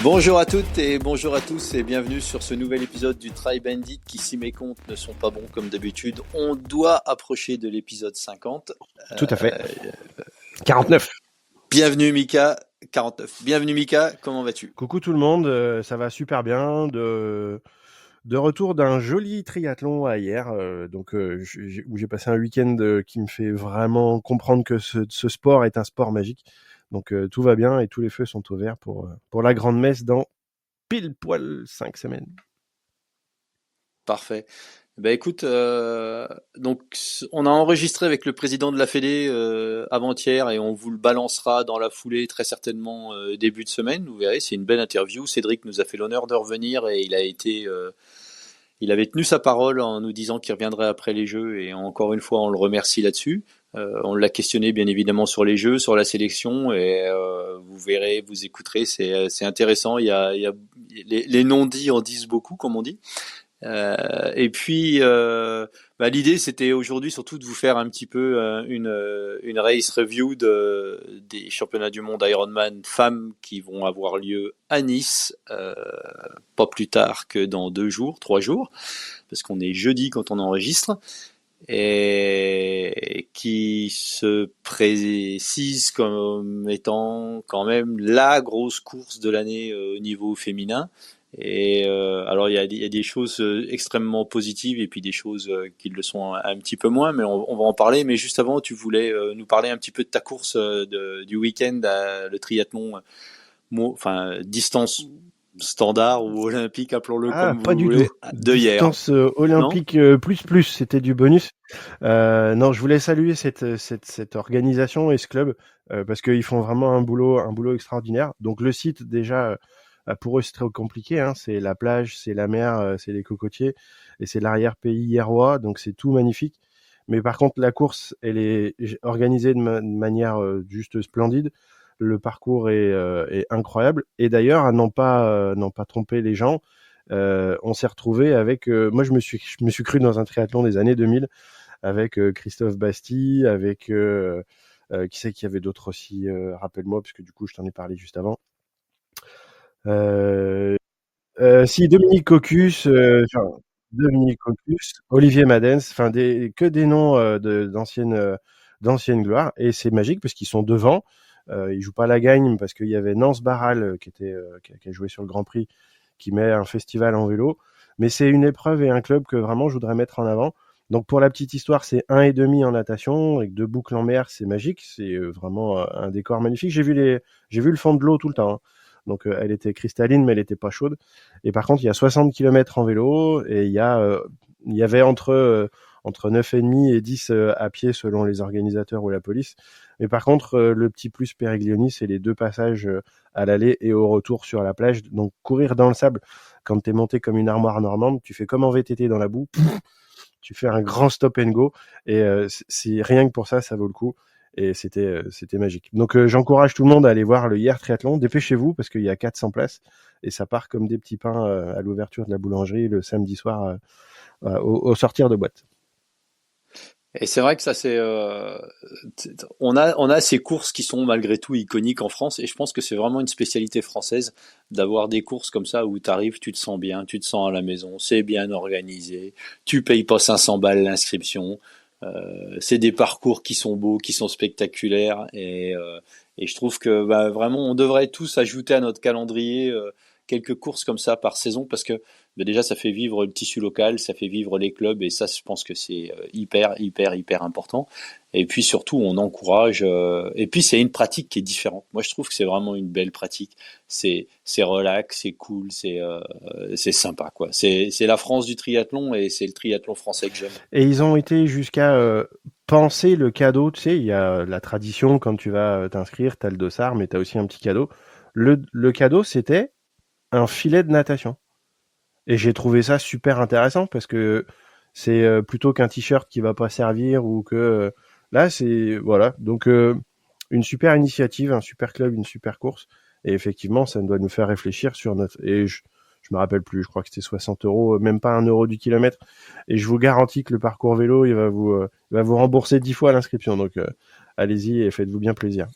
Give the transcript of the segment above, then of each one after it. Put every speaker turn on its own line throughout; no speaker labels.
Bonjour à toutes et bonjour à tous et bienvenue sur ce nouvel épisode du Try Bandit qui, si mes comptes ne sont pas bons comme d'habitude, on doit approcher de l'épisode 50.
Tout à fait. 49.
Bienvenue Mika, 49. Bienvenue Mika, comment vas-tu ?
Coucou tout le monde, ça va super bien. De retour d'un joli triathlon à hier, où j'ai passé un week-end qui me fait vraiment comprendre que ce sport est un sport magique. Donc tout va bien et tous les feux sont au vert pour la grande messe dans pile poil 5 semaines.
Parfait. Ben écoute, donc on a enregistré avec le président de la Fédé avant-hier et on vous le balancera dans la foulée très certainement début de semaine. Vous verrez, c'est une belle interview. Cédric nous a fait l'honneur de revenir et il avait tenu sa parole en nous disant qu'il reviendrait après les Jeux et encore une fois on le remercie là-dessus. On l'a questionné bien évidemment sur les Jeux, sur la sélection et vous verrez, vous écouterez, c'est intéressant. Il y a les non-dits en disent beaucoup comme on dit. Et puis, l'idée, c'était aujourd'hui surtout de vous faire un petit peu une race review des championnats du monde Ironman femmes qui vont avoir lieu à Nice, pas plus tard que dans 3 jours, parce qu'on est jeudi quand on enregistre, et qui se précise comme étant quand même la grosse course de l'année au niveau féminin. Et alors il y a des choses extrêmement positives et puis des choses qui le sont un petit peu moins, mais on va en parler. Mais juste avant, tu voulais nous parler un petit peu de ta course du week-end, le triathlon, distance standard ou olympique, appelons-le comme
Pas
vous
du
voulez,
tout.
de hier.
Distance olympique plus, c'était du bonus. Non, je voulais saluer cette organisation et ce club parce qu'ils font vraiment un boulot extraordinaire. Donc le site déjà pour eux c'est très compliqué, hein. C'est la plage, c'est la mer, c'est les cocotiers et c'est l'arrière-pays hiérois, donc c'est tout magnifique. Mais par contre la course elle est organisée de manière juste splendide. Le parcours est incroyable et d'ailleurs n'ont pas trompé les gens. On s'est retrouvé avec moi je me suis cru dans un triathlon des années 2000 avec Christophe Basti, avec qui c'est qu'il y avait d'autres aussi, rappelle-moi parce que du coup je t'en ai parlé juste avant. Si Dominique Cocus, Olivier Madens, enfin que des noms d'anciennes gloires et c'est magique parce qu'ils sont devant. Ils jouent pas la gagne parce qu'il y avait Nance Barral qui a joué sur le Grand Prix, qui met un festival en vélo. Mais c'est une épreuve et un club que vraiment je voudrais mettre en avant. Donc pour la petite histoire, c'est 1,5 en natation avec 2 boucles en mer, c'est magique, c'est vraiment un décor magnifique. J'ai vu le fond de l'eau tout le temps, hein. Donc elle était cristalline mais elle était pas chaude. Et par contre, il y a 60 km en vélo et il y avait entre 9,5 et 10 à pied selon les organisateurs ou la police. Mais par contre, le petit plus Périglioni, c'est les 2 passages à l'aller et au retour sur la plage. Donc courir dans le sable, quand t'es monté comme une armoire normande, tu fais comme en VTT dans la boue, tu fais un grand stop and go. Et c'est rien que pour ça, ça vaut le coup. Et c'était magique. Donc j'encourage tout le monde à aller voir le hier triathlon. Dépêchez-vous parce qu'il y a 400 places et ça part comme des petits pains à l'ouverture de la boulangerie le samedi soir au sortir de boîte.
Et c'est vrai que ça on a ces courses qui sont malgré tout iconiques en France et je pense que c'est vraiment une spécialité française d'avoir des courses comme ça où tu arrives, tu te sens bien, tu te sens à la maison, c'est bien organisé, tu payes pas 500 balles l'inscription, c'est des parcours qui sont beaux, qui sont spectaculaires et je trouve que vraiment on devrait tous ajouter à notre calendrier quelques courses comme ça par saison parce que déjà ça fait vivre le tissu local, ça fait vivre les clubs et ça je pense que c'est hyper important. Et puis surtout on encourage et puis c'est une pratique qui est différente. Moi je trouve que c'est vraiment une belle pratique. C'est relax, c'est cool, c'est sympa quoi. C'est la France du triathlon et c'est le triathlon français que j'aime.
Et ils ont été jusqu'à penser le cadeau, tu sais, il y a la tradition quand tu vas t'inscrire, t'as le dossard mais t'as aussi un petit cadeau. Le cadeau c'était un filet de natation. Et j'ai trouvé ça super intéressant parce que c'est plutôt qu'un t-shirt qui va pas servir ou que là c'est voilà. Donc une super initiative, un super club, une super course. Et effectivement, ça doit nous faire réfléchir sur notre. Et je me rappelle plus. Je crois que c'était 60 €, même pas 1 € du kilomètre. Et je vous garantis que le parcours vélo, il va vous rembourser 10 fois l'inscription. Donc allez-y et faites-vous bien plaisir.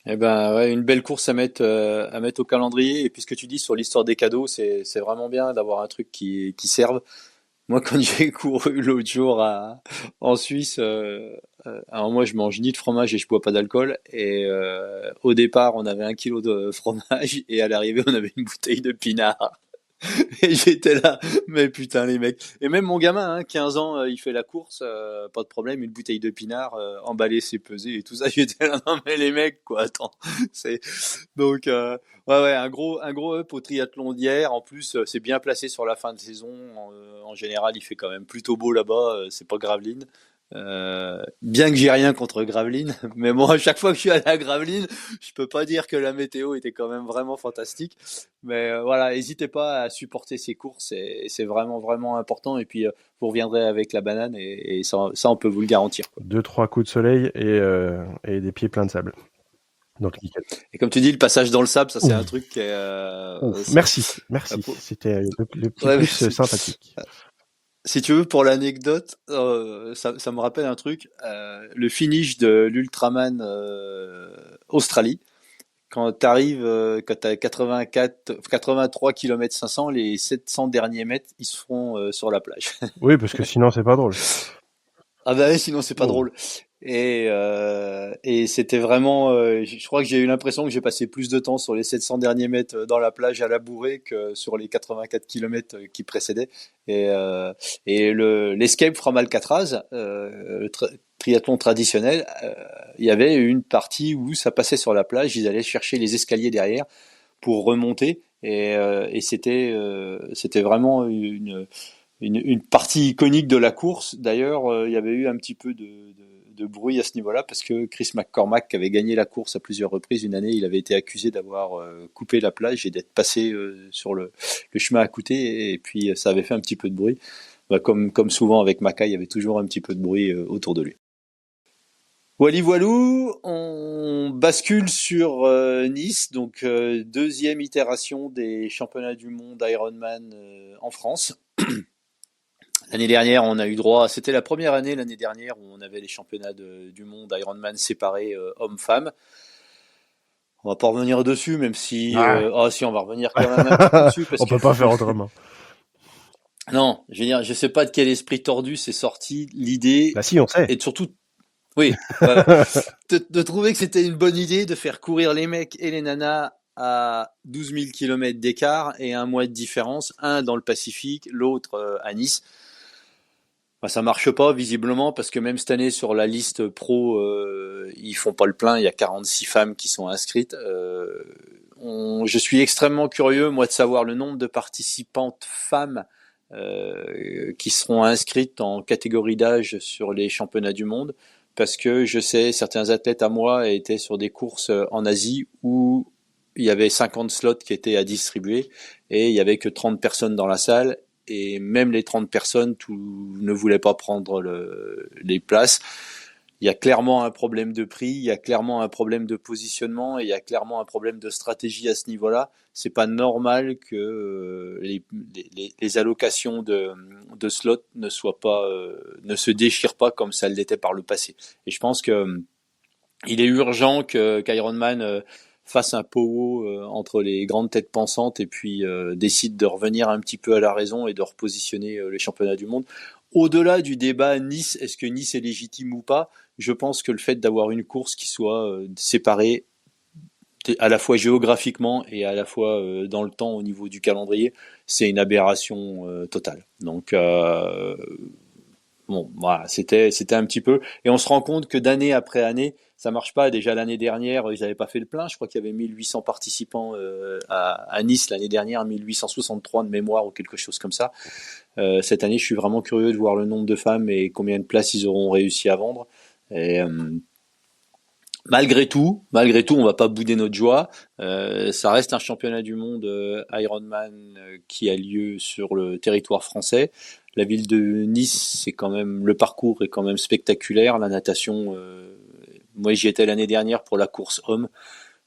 Eh ben ouais, une belle course à mettre au calendrier. Et puis ce que tu dis sur l'histoire des cadeaux, c'est vraiment bien d'avoir un truc qui serve. Moi, quand j'ai couru l'autre jour en Suisse, alors moi je mange ni de fromage et je bois pas d'alcool. Et au départ, on avait 1 kilo de fromage et à l'arrivée, on avait une bouteille de pinard. Et j'étais là, mais putain les mecs. Et même mon gamin, 15 ans, il fait la course, pas de problème, une bouteille de pinard, emballée, c'est pesé et tout ça. J'étais là, non mais les mecs, quoi, attends. C'est donc ouais, un gros up au triathlon d'hier. En plus, c'est bien placé sur la fin de saison. En général, il fait quand même plutôt beau là-bas. C'est pas Gravelines. Bien que j'ai rien contre Gravelines, mais moi, à chaque fois que je suis allé à Gravelines, je peux pas dire que la météo était quand même vraiment fantastique. Mais voilà, n'hésitez pas à supporter ces courses, c'est vraiment vraiment important. Et puis vous reviendrez avec la banane et ça on peut vous le garantir, quoi.
2-3 coups de soleil et des pieds pleins de sable. Donc nickel.
Et comme tu dis, le passage dans le sable, ça c'est un
Ouf,
truc qui est,
ouf. Merci,
euh,
merci.
pour-
C'était le petit
ouais,
plus sympathique.
si tu veux, pour l'anecdote, ça me rappelle un truc. Le finish de l'Ultraman Australie, quand tu arrives, quand tu as 83 km 500, les 700 derniers mètres, ils se feront sur la plage.
Oui, parce que sinon c'est pas drôle.
Ah bah ouais, sinon c'est pas
Oh.
drôle. Et c'était vraiment, je crois que j'ai eu l'impression que j'ai passé plus de temps sur les 700 derniers mètres dans la plage à la bourrée que sur les 84 km qui précédaient. Et, euh, et l'escape from Alcatraz, triathlon traditionnel, il y avait une partie où ça passait sur la plage, ils allaient chercher les escaliers derrière pour remonter. Et c'était vraiment une partie iconique de la course. D'ailleurs, il y avait eu un petit peu de bruit à ce niveau-là parce que Chris McCormack, qui avait gagné la course à plusieurs reprises une année, il avait été accusé d'avoir coupé la plage et d'être passé sur le chemin à côté. Et puis, ça avait fait un petit peu de bruit. Bah, comme souvent avec Mackay, il y avait toujours un petit peu de bruit autour de lui. Wally Voilou, on bascule sur Nice, donc deuxième itération des championnats du monde Ironman en France. L'année dernière, on a eu droit, c'était la première année l'année dernière où on avait les championnats du monde Ironman séparés hommes-femmes. On va pas revenir dessus, même si,
Ah.
si, on va revenir quand même un petit peu dessus parce
On
que
peut pas faire autrement.
non, je veux dire, je sais pas de quel esprit tordu s'est sorti l'idée
Bah si, on sait.
et de surtout, oui, voilà, de trouver que c'était une bonne idée de faire courir les mecs et les nanas à 12 000 km d'écart et un mois de différence, un dans le Pacifique, l'autre à Nice. Bah, ça marche pas visiblement parce que même cette année sur la liste pro, ils font pas le plein. Il y a 46 femmes qui sont inscrites. Je suis extrêmement curieux moi de savoir le nombre de participantes femmes qui seront inscrites en catégorie d'âge sur les championnats du monde parce que je sais certains athlètes à moi étaient sur des courses en Asie où il y avait 50 slots qui étaient à distribuer et il y avait que 30 personnes dans la salle et même les 30 personnes ne voulaient pas prendre les places. Il y a clairement un problème de prix, il y a clairement un problème de positionnement et il y a clairement un problème de stratégie à ce niveau-là. C'est pas normal que les allocations de slots ne se déchirent pas comme ça l'était par le passé. Et je pense que il est urgent qu'Ironman fasse un powo entre les grandes têtes pensantes et puis décide de revenir un petit peu à la raison et de repositionner les championnats du monde. Au-delà du débat Nice, est-ce que Nice est légitime ou pas, je pense que le fait d'avoir une course qui soit séparée à la fois géographiquement et à la fois dans le temps au niveau du calendrier, c'est une aberration totale. Donc bon, voilà, c'était un petit peu. Et on se rend compte que d'année après année, ça marche pas. Déjà l'année dernière, ils n'avaient pas fait le plein. Je crois qu'il y avait 1800 participants à Nice l'année dernière, 1863 de mémoire ou quelque chose comme ça. Cette année, je suis vraiment curieux de voir le nombre de femmes et combien de places ils auront réussi à vendre. Et malgré tout, on va pas bouder notre joie. Ça reste un championnat du monde Ironman qui a lieu sur le territoire français. La ville de Nice, c'est quand même le parcours est quand même spectaculaire. La natation, moi j'y étais l'année dernière pour la course homme.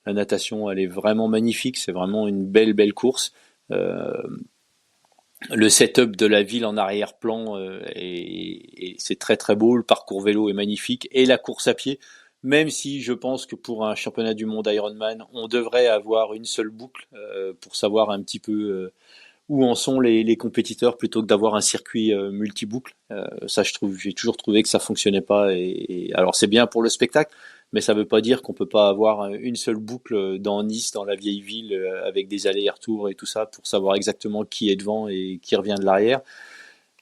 La natation, elle est vraiment magnifique. C'est vraiment une belle course. Euh, le setup de la ville en arrière-plan c'est très très beau. Le parcours vélo est magnifique et la course à pied. même si je pense que pour un championnat du monde Ironman, on devrait avoir une seule boucle pour savoir un petit peu où en sont les compétiteurs plutôt que d'avoir un circuit multi-boucle. Ça, j'ai toujours trouvé que ça fonctionnait pas. Alors c'est bien pour le spectacle, mais ça veut pas dire qu'on peut pas avoir une seule boucle dans Nice, dans la vieille ville, avec des allers-retours et tout ça pour savoir exactement qui est devant et qui revient de l'arrière.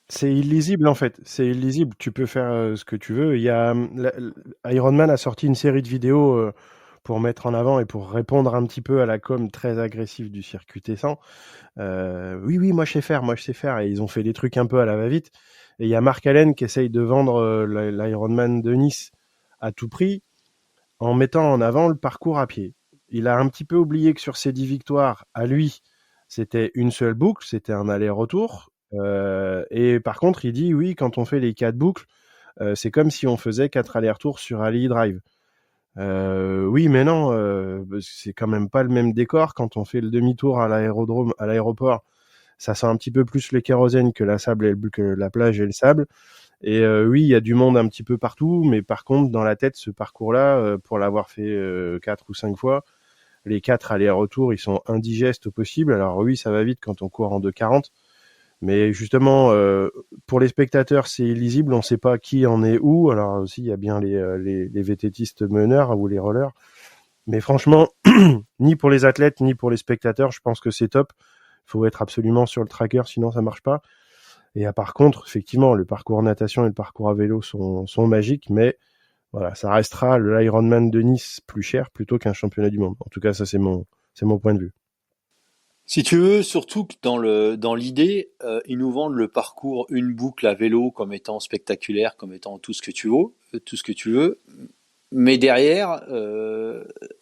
C'est illisible en fait, c'est illisible. Tu peux faire ce que tu veux. Ironman a sorti une série de vidéos pour mettre en avant et pour répondre un petit peu à la com très agressive du circuit Tessan. Oui, moi je sais faire. Et ils ont fait des trucs un peu à la va-vite. Et il y a Mark Allen qui essaye de vendre l'Ironman de Nice à tout prix en mettant en avant le parcours à pied. Il a un petit peu oublié que sur ses 10 victoires, à lui, c'était une seule boucle, c'était un aller-retour. Et par contre, il dit, oui, quand on fait les 4 boucles, c'est comme si on faisait 4 allers-retours sur Ali Drive. Oui, mais non, c'est quand même pas le même décor quand on fait le demi-tour à l'aéroport. Ça sent un petit peu plus le kérosène que que la plage et le sable. Et oui, il y a du monde un petit peu partout, mais par contre, dans la tête, ce parcours-là, pour l'avoir fait 4 ou 5 fois, les 4 allers-retours, ils sont indigestes au possible. Alors oui, ça va vite quand on court en 2,40. Mais justement, pour les spectateurs, c'est illisible, on ne sait pas qui en est où. Alors aussi, il y a bien les VTTistes meneurs ou les rollers. Mais franchement, ni pour les athlètes, ni pour les spectateurs, je pense que c'est top. Il faut être absolument sur le tracker, sinon ça marche pas. Et par contre, effectivement, le parcours en natation et le parcours à vélo sont magiques, mais voilà, ça restera l'Ironman de Nice plus cher plutôt qu'un championnat du monde. En tout cas, ça c'est mon point de vue.
Si tu veux, surtout que dans l'idée, ils nous vendent le parcours une boucle à vélo comme étant spectaculaire, comme étant tout ce que tu veux. Mais derrière,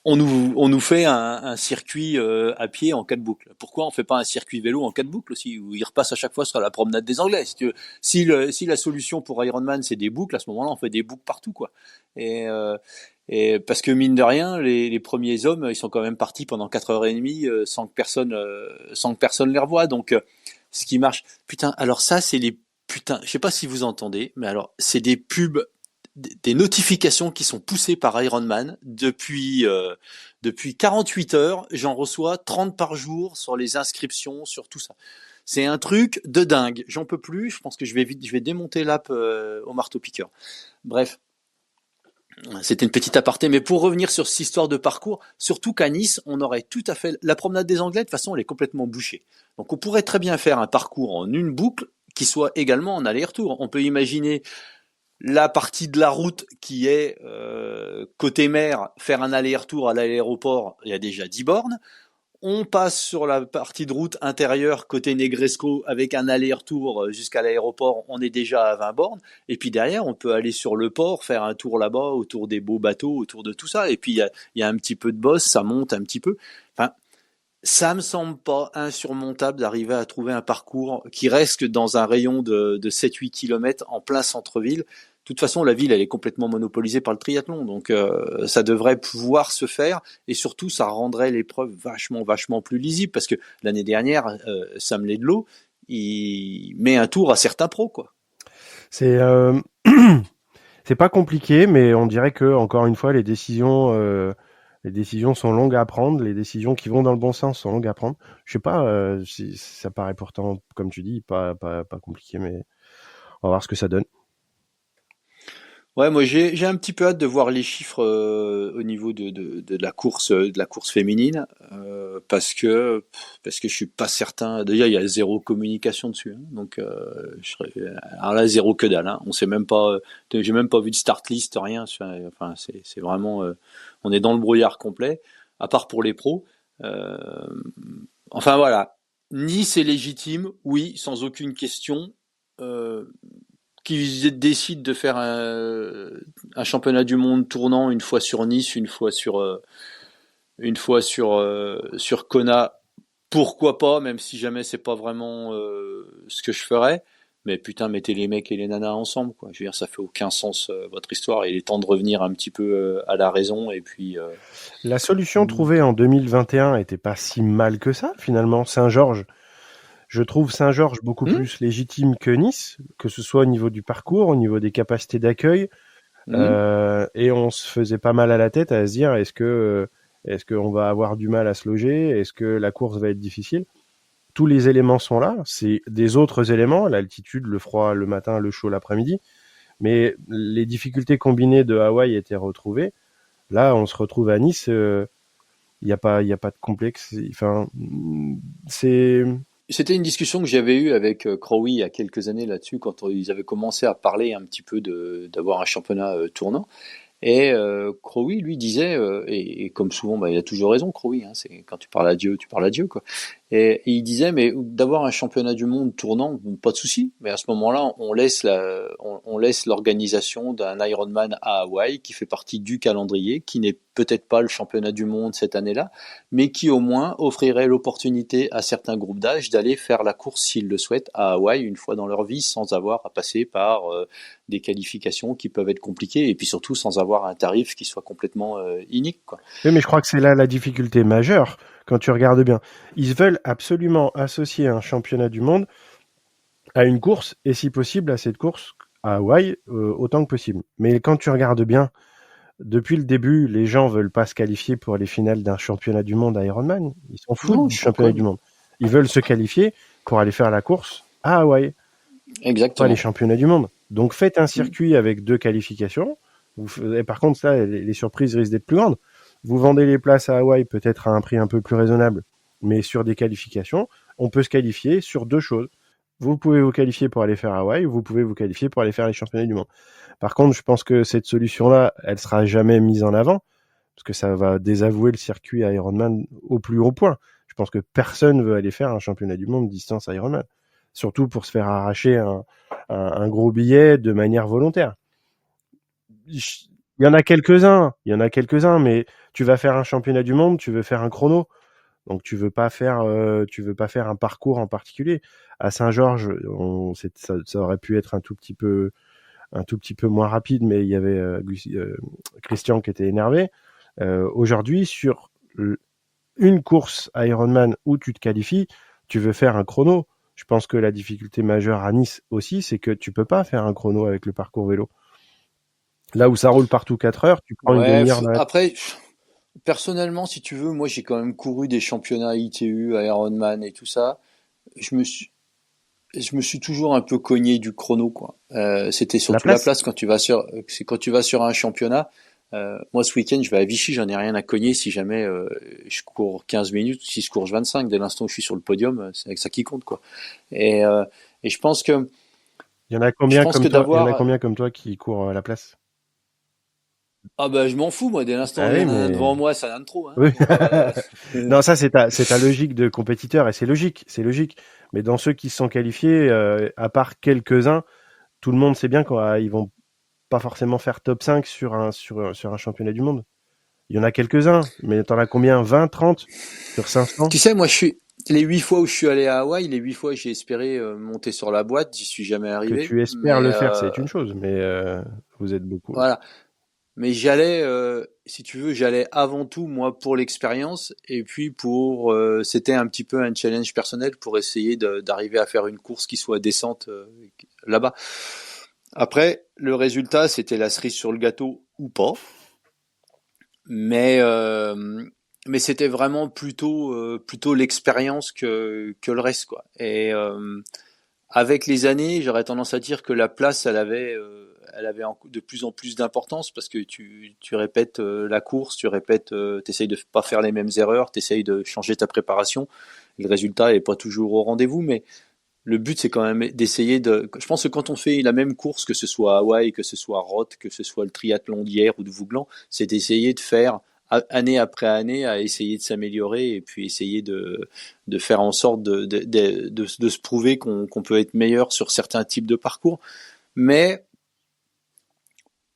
on nous fait un circuit à pied en 4 boucles. Pourquoi on fait pas un circuit vélo en 4 boucles aussi, où il repasse à chaque fois sur la promenade des Anglais? Si la solution pour Ironman c'est des boucles, à ce moment-là on fait des boucles partout, quoi. Et, euh, et parce que mine de rien, les premiers hommes, ils sont quand même partis pendant 4 heures et demie sans que personne les revoie. Donc ce qui marche, putain. Alors ça c'est les putain. Je sais pas si vous entendez, mais alors c'est des pubs, des notifications qui sont poussées par Ironman depuis 48 heures. J'en reçois 30 par jour sur les inscriptions, sur tout ça. C'est un truc de dingue. J'en peux plus. Je pense que je vais démonter l'app au marteau-piqueur. Bref, c'était une petite aparté. Mais pour revenir sur cette histoire de parcours, surtout qu'à Nice, on aurait tout à fait la promenade des Anglais. De toute façon, elle est complètement bouchée. Donc, on pourrait très bien faire un parcours en une boucle qui soit également en aller-retour. On peut imaginer la partie de la route qui est côté mer, faire un aller-retour à l'aéroport, il y a déjà 10 bornes. On passe sur la partie de route intérieure côté Negresco avec un aller-retour jusqu'à l'aéroport, on est déjà à 20 bornes. Et puis derrière, on peut aller sur le port, faire un tour là-bas, autour des beaux bateaux, autour de tout ça. Et puis il y a un petit peu de bosse, ça monte un petit peu. Enfin, ça me semble pas insurmontable d'arriver à trouver un parcours qui reste dans un rayon de 7-8 km en plein centre-ville. De toute façon, la ville, elle est complètement monopolisée par le triathlon, donc ça devrait pouvoir se faire, et surtout, ça rendrait l'épreuve vachement plus lisible, parce que l'année dernière, Sam Laidlaw, il met un tour à certains pros, quoi.
C'est c'est pas compliqué, mais on dirait que encore une fois, les décisions sont longues à prendre. Les décisions qui vont dans le bon sens sont longues à prendre. Je sais pas, ça paraît pourtant, comme tu dis, pas compliqué, mais on va voir ce que ça donne.
Ouais, moi j'ai un petit peu hâte de voir les chiffres au niveau de la course féminine, parce que je suis pas certain. Déjà il y a zéro communication dessus, hein, donc alors là zéro que dalle, hein. On sait même pas, j'ai même pas vu de start list, rien. Enfin c'est vraiment, on est dans le brouillard complet, à part pour les pros. Euh, enfin voilà, Nice est légitime, oui, sans aucune question. Euh, Qu'ils décident de faire un championnat du monde tournant une fois sur Nice, sur Kona, pourquoi pas, même si jamais c'est pas vraiment ce que je ferais. Mais putain, mettez les mecs et les nanas ensemble, quoi. Je veux dire, ça fait aucun sens votre histoire. Il est temps de revenir un petit peu à la raison, et puis.
La solution trouvée en 2021 était pas si mal que ça, finalement. Saint-Georges. Je trouve Saint-Georges beaucoup plus légitime que Nice, que ce soit au niveau du parcours, au niveau des capacités d'accueil.
Mhm.
Et on se faisait pas mal à la tête à se dire est-ce qu'on va avoir du mal à se loger, est-ce que la course va être difficile. Tous les éléments sont là, c'est des autres éléments, l'altitude, le froid le matin, le chaud l'après-midi, mais les difficultés combinées de Hawaï étaient retrouvées. Là, on se retrouve à Nice, il y a pas de complexe. Enfin, c'est
C'était une discussion que j'avais eue avec Crowe il y a quelques années là-dessus, quand ils avaient commencé à parler un petit peu d'avoir un championnat tournant. Et Crowe, lui, disait, et comme souvent, bah, il a toujours raison, Crowe, hein, c'est quand tu parles à Dieu, quoi. Et il disait, mais d'avoir un championnat du monde tournant, bon, pas de souci, mais à ce moment-là, on laisse l'organisation d'un Ironman à Hawaï, qui fait partie du calendrier, qui n'est peut-être pas le championnat du monde cette année-là, mais qui au moins offrirait l'opportunité à certains groupes d'âge d'aller faire la course, s'ils le souhaitent, à Hawaï une fois dans leur vie, sans avoir à passer par des qualifications qui peuvent être compliquées, et puis surtout sans avoir un tarif qui soit complètement inique, quoi.
oui, mais je crois que c'est là la difficulté majeure quand tu regardes bien. Ils veulent absolument associer un championnat du monde à une course et si possible à cette course à Hawaï autant que possible. Mais quand tu regardes bien, depuis le début, les gens veulent pas se qualifier pour les finales d'un championnat du monde à Ironman. Ils s'en foutent
Non,
du
je s'en
championnat du
cogne.
monde. Ils veulent se qualifier pour aller faire la course à Hawaï, pas les
Exactement.
championnats du monde. Donc faites un
Mm.
circuit avec 2 qualifications. Et par contre, ça, les surprises risquent d'être plus grandes. Vous vendez les places à Hawaï peut-être à un prix un peu plus raisonnable, mais sur des qualifications, on peut se qualifier sur 2 choses. Vous pouvez vous qualifier pour aller faire Hawaï, ou vous pouvez vous qualifier pour aller faire les championnats du monde. Par contre, je pense que cette solution-là, elle sera jamais mise en avant, parce que ça va désavouer le circuit Ironman au plus haut point. Je pense que personne veut aller faire un championnat du monde distance Ironman. Surtout pour se faire arracher un gros billet de manière volontaire. Il y en a quelques-uns, mais tu vas faire un championnat du monde, tu veux faire un chrono, donc tu veux pas faire un parcours en particulier. À Saint-Georges, ça aurait pu être un tout petit peu moins rapide, mais il y avait Christian qui était énervé. Aujourd'hui, sur une course Ironman où tu te qualifies, tu veux faire un chrono. Je pense que la difficulté majeure à Nice aussi, c'est que tu peux pas faire un chrono avec le parcours vélo. Là où ça roule partout 4 heures, tu prends une
Ouais,
demi-heure dans la...
après, personnellement, si tu veux, moi j'ai quand même couru des championnats ITU, Ironman et tout ça. Je me suis, je me suis toujours un peu cogné du chrono, quoi. C'était
La
surtout la
place.
place c'est quand tu vas sur un championnat. Moi, ce week-end, je vais à Vichy, j'en ai rien à cogner si jamais je cours 15 minutes, si je cours 25, dès l'instant où je suis sur le podium, c'est avec ça qui compte, quoi. Et, euh, et
Il y en a
je
combien
pense
comme
que
toi? Il y en a
d'avoir,
combien comme toi qui courent à la place?
ah bah je m'en fous, moi, dès l'instant où
Ah
il y
oui,
en a un
mais
devant moi, ça n'a de trop, hein.
oui.
Donc,
Non, ça c'est ta logique de compétiteur et c'est logique, c'est logique. Mais dans ceux qui se sont qualifiés, à part quelques-uns, tout le monde sait bien qu'ils vont pas forcément faire top 5 sur un championnat du monde. Il y en a quelques-uns, mais t'en as combien? 20, 30 sur 500
tu sais, moi, les 8 fois où je suis allé à Hawaï, les 8 fois j'ai espéré monter sur la boîte, j'y suis jamais
que
arrivé,
tu espères
mais
le faire, c'est une chose, mais vous êtes beaucoup.
voilà. Mais j'allais, si tu veux, j'allais avant tout moi pour l'expérience et puis c'était un petit peu un challenge personnel pour essayer d'arriver à faire une course qui soit décente là-bas. Après, le résultat, c'était la cerise sur le gâteau ou pas, mais mais c'était vraiment plutôt l'expérience que le reste, quoi. Et avec les années, j'aurais tendance à dire que la place, elle avait de plus en plus d'importance parce que tu répètes la course, t'essayes de pas faire les mêmes erreurs, t'essayes de changer ta préparation. Le résultat est pas toujours au rendez-vous, mais le but c'est quand même d'essayer de. Je pense que quand on fait la même course, que ce soit à Hawaï, que ce soit à Roth, que ce soit le triathlon d'hier ou de Vouglan, c'est d'essayer de faire année après année à essayer de s'améliorer et puis essayer de faire en sorte de se prouver qu'on peut être meilleur sur certains types de parcours. Mais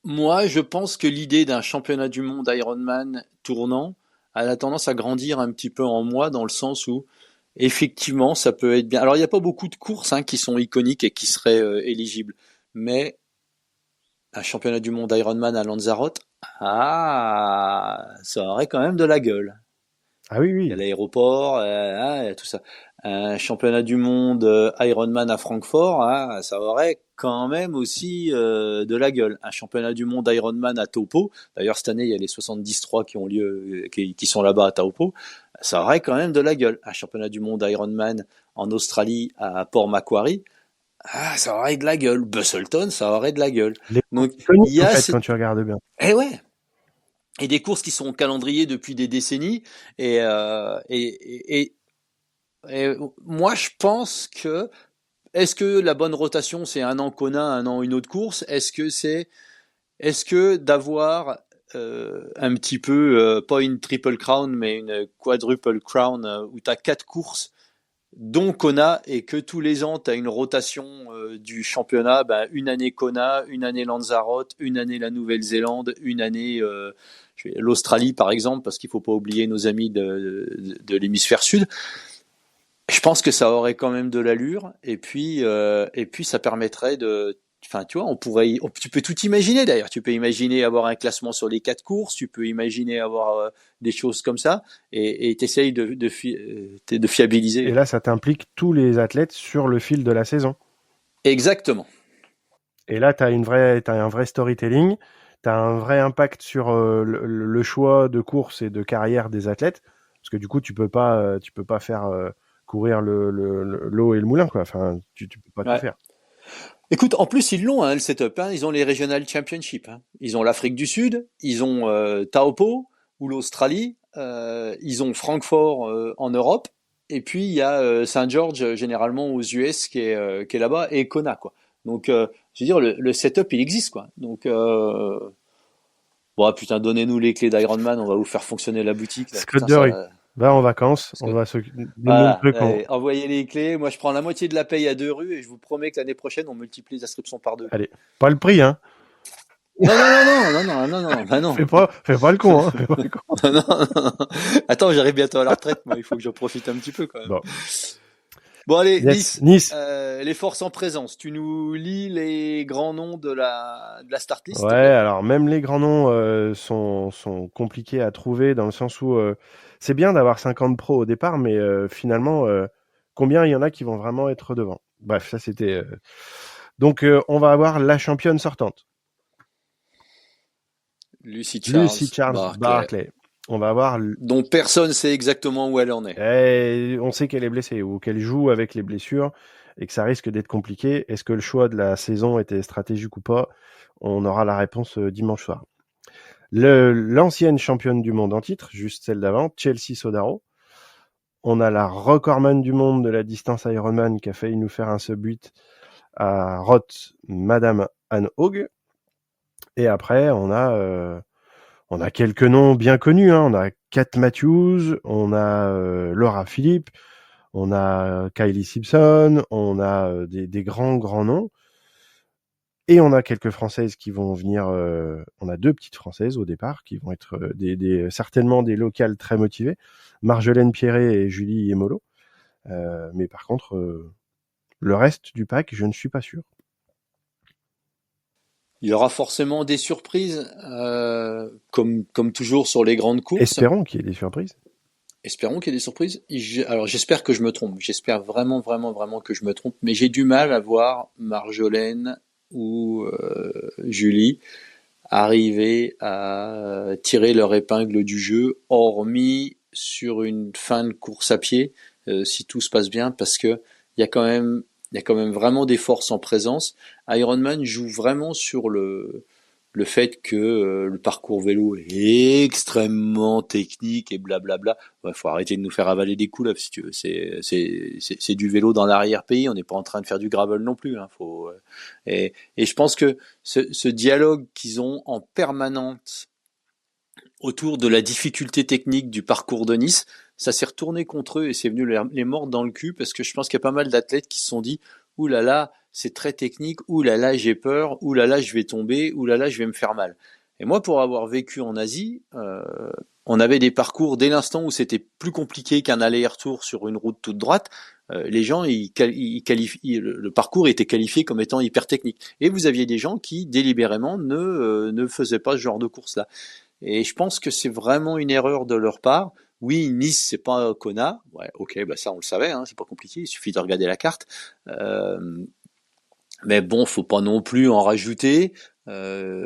moi, je pense que l'idée d'un championnat du monde Ironman tournant, elle a tendance à grandir un petit peu en moi dans le sens où effectivement, ça peut être bien. Alors, il n'y a pas beaucoup de courses hein, qui sont iconiques et qui seraient éligibles, mais un championnat du monde Ironman à Lanzarote, ça aurait quand même de la gueule.
Ah oui,
Il y a
oui.
l'aéroport, il y a tout ça. Un championnat du monde Ironman à Francfort, hein, ça aurait quand même aussi de la gueule. Un championnat du monde Ironman à Taupo, d'ailleurs cette année il y a les 73 qui ont lieu, qui sont là-bas à Taupo, ça aurait quand même de la gueule. Un championnat du monde Ironman en Australie à Port Macquarie, ça aurait de la gueule. Busselton, ça aurait de la gueule.
Les
Donc il
iconiques,
y
en
a
fait, quand tu regardes bien.
eh ouais, et des courses qui sont au calendrier depuis des décennies. Et, euh, et, et, et moi, je pense que est-ce que la bonne rotation, c'est un an Kona, un an une autre course? Est-ce que d'avoir un petit peu, pas une triple crown, mais une quadruple crown, où tu as 4 courses, dont Kona, et que tous les ans, tu as une rotation du championnat, ben, une année Kona, une année Lanzarote, une année la Nouvelle-Zélande, une année l'Australie, par exemple, parce qu'il faut pas oublier nos amis de l'hémisphère sud. Je pense que ça aurait quand même de l'allure, et puis ça permettrait de, enfin tu vois, tu peux tout imaginer d'ailleurs. Tu peux imaginer avoir un classement sur les 4 courses, tu peux imaginer avoir des choses comme ça, et t'essayes de
Et
fiabiliser.
là, ça t'implique tous les athlètes sur le fil de la saison.
Exactement.
Et là, t'as un vrai storytelling, t'as un vrai impact sur le choix de course et de carrière des athlètes, parce que du coup, tu peux pas faire courir l'eau et le moulin, quoi. Enfin, tu peux pas tout
Ouais.
faire.
Écoute, en plus ils l'ont, hein, le setup. Hein. Ils ont les Regional Championship. Hein. Ils ont l'Afrique du Sud, ils ont Taupo ou l'Australie, ils ont Francfort en Europe, et puis il y a Saint George généralement aux US qui est là-bas, et Kona quoi. Donc je veux dire le setup il existe quoi. Donc bon putain, donnez-nous les clés d'Ironman, on va vous faire fonctionner la boutique là.
Scott
Putain
Derry
ça.
va en vacances,
Parce
on
que
va se
voilà,
démontrer qu'on.
allez, envoyez les clés. Moi je prends la moitié de la paye à 2 rues, et je vous promets que l'année prochaine on multiplie les inscriptions par 2 quoi.
Allez, pas le prix, hein.
Non, non, non, non, non, non, non, non, bah non.
Fais pas le con, hein. Fais pas le con.
Non, non, non. Attends, j'arrive bientôt à la retraite, moi, il faut que je profite un petit peu quand même.
Bon,
Bon, allez,
yes,
Nice,
Nice.
les forces en présence. Tu nous lis les grands noms de la start list, s'il
Ouais,
te plaît?
alors même les grands noms sont compliqués à trouver dans le sens où c'est bien d'avoir 50 pros au départ, mais finalement, combien il y en a qui vont vraiment être devant? Bref, ça c'était. Donc, on va avoir la championne sortante,
Lucy
Lucy
Charles
Charles
Barclay,
Barclay. On va avoir.
dont personne sait exactement où elle en est.
On sait qu'elle est blessée ou qu'elle joue avec les blessures et que ça risque d'être compliqué. Est-ce que le choix de la saison était stratégique ou pas? On aura la réponse dimanche soir. L'ancienne championne du monde en titre, juste celle d'avant, Chelsea Sodaro. On a la recordman du monde de la distance Ironman qui a failli nous faire un sub-8 à Roth, Madame Anne Haug. Et après, on a quelques noms bien connus. Hein. On a Kat Matthews, on a Laura Philippe, on a Kylie Simpson, on a des grands noms. Et on a quelques Françaises qui vont venir. On a 2 petites Françaises au départ qui vont être certainement des locales très motivées. Marjolaine Pierret et Julie Emolo. Mais par contre, le reste du pack, je ne suis pas sûr.
Il y aura forcément des surprises, comme toujours sur les grandes courses.
Espérons qu'il y ait des surprises.
Espérons qu'il y ait des surprises. Alors j'espère que je me trompe. J'espère vraiment, vraiment, vraiment que je me trompe. Mais j'ai du mal à voir Marjolaine ou Julie arriver à tirer leur épingle du jeu, hormis sur une fin de course à pied, si tout se passe bien, parce que il y a quand même vraiment des forces en présence. Ironman joue vraiment sur le fait que le parcours vélo est extrêmement technique et blablabla. Ouais, faut arrêter de nous faire avaler des coups là, si tu veux. C'est du vélo dans l'arrière-pays. On n'est pas en train de faire du gravel non plus. Hein. Et je pense que ce dialogue qu'ils ont en permanence autour de la difficulté technique du parcours de Nice, ça s'est retourné contre eux et c'est venu les mordre dans le cul, parce que je pense qu'il y a pas mal d'athlètes qui se sont dit ouh là là, c'est très technique, ouh là là, j'ai peur, ouh là là, je vais tomber, ouh là là, je vais me faire mal. Et moi, pour avoir vécu en Asie, on avait des parcours dès l'instant où c'était plus compliqué qu'un aller-retour sur une route toute droite. Les gens, le parcours était qualifié comme étant hyper technique. Et vous aviez des gens qui délibérément ne faisaient pas ce genre de course-là. Et je pense que c'est vraiment une erreur de leur part. Oui, Nice, c'est pas Kona. Ouais, ok, bah ça on le savait, hein, c'est pas compliqué, il suffit de regarder la carte. Euh, Mais bon, faut pas non plus en rajouter. Euh,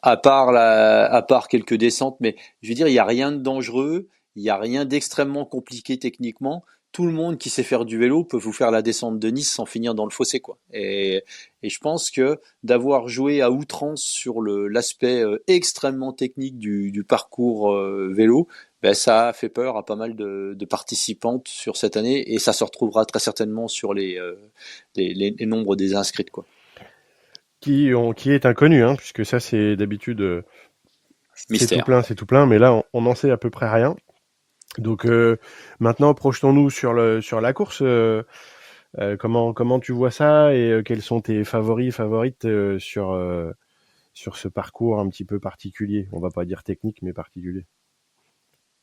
à part quelques descentes, mais je veux dire, il y a rien de dangereux, il y a rien d'extrêmement compliqué techniquement. Tout le monde qui sait faire du vélo peut vous faire la descente de Nice sans finir dans le fossé, quoi. Et je pense que d'avoir joué à outrance sur l'aspect extrêmement technique du parcours vélo, ben ça a fait peur à pas mal de participantes sur cette année, et ça se retrouvera très certainement sur les nombres des inscrites, quoi.
Qui est inconnu, hein, puisque ça, c'est d'habitude,
Mystère.
c'est tout plein, mais là, on en sait à peu près rien. Donc maintenant, projetons-nous sur la course. Comment tu vois ça et quels sont tes favorites sur ce parcours un petit peu particulier? On va pas dire technique, mais particulier.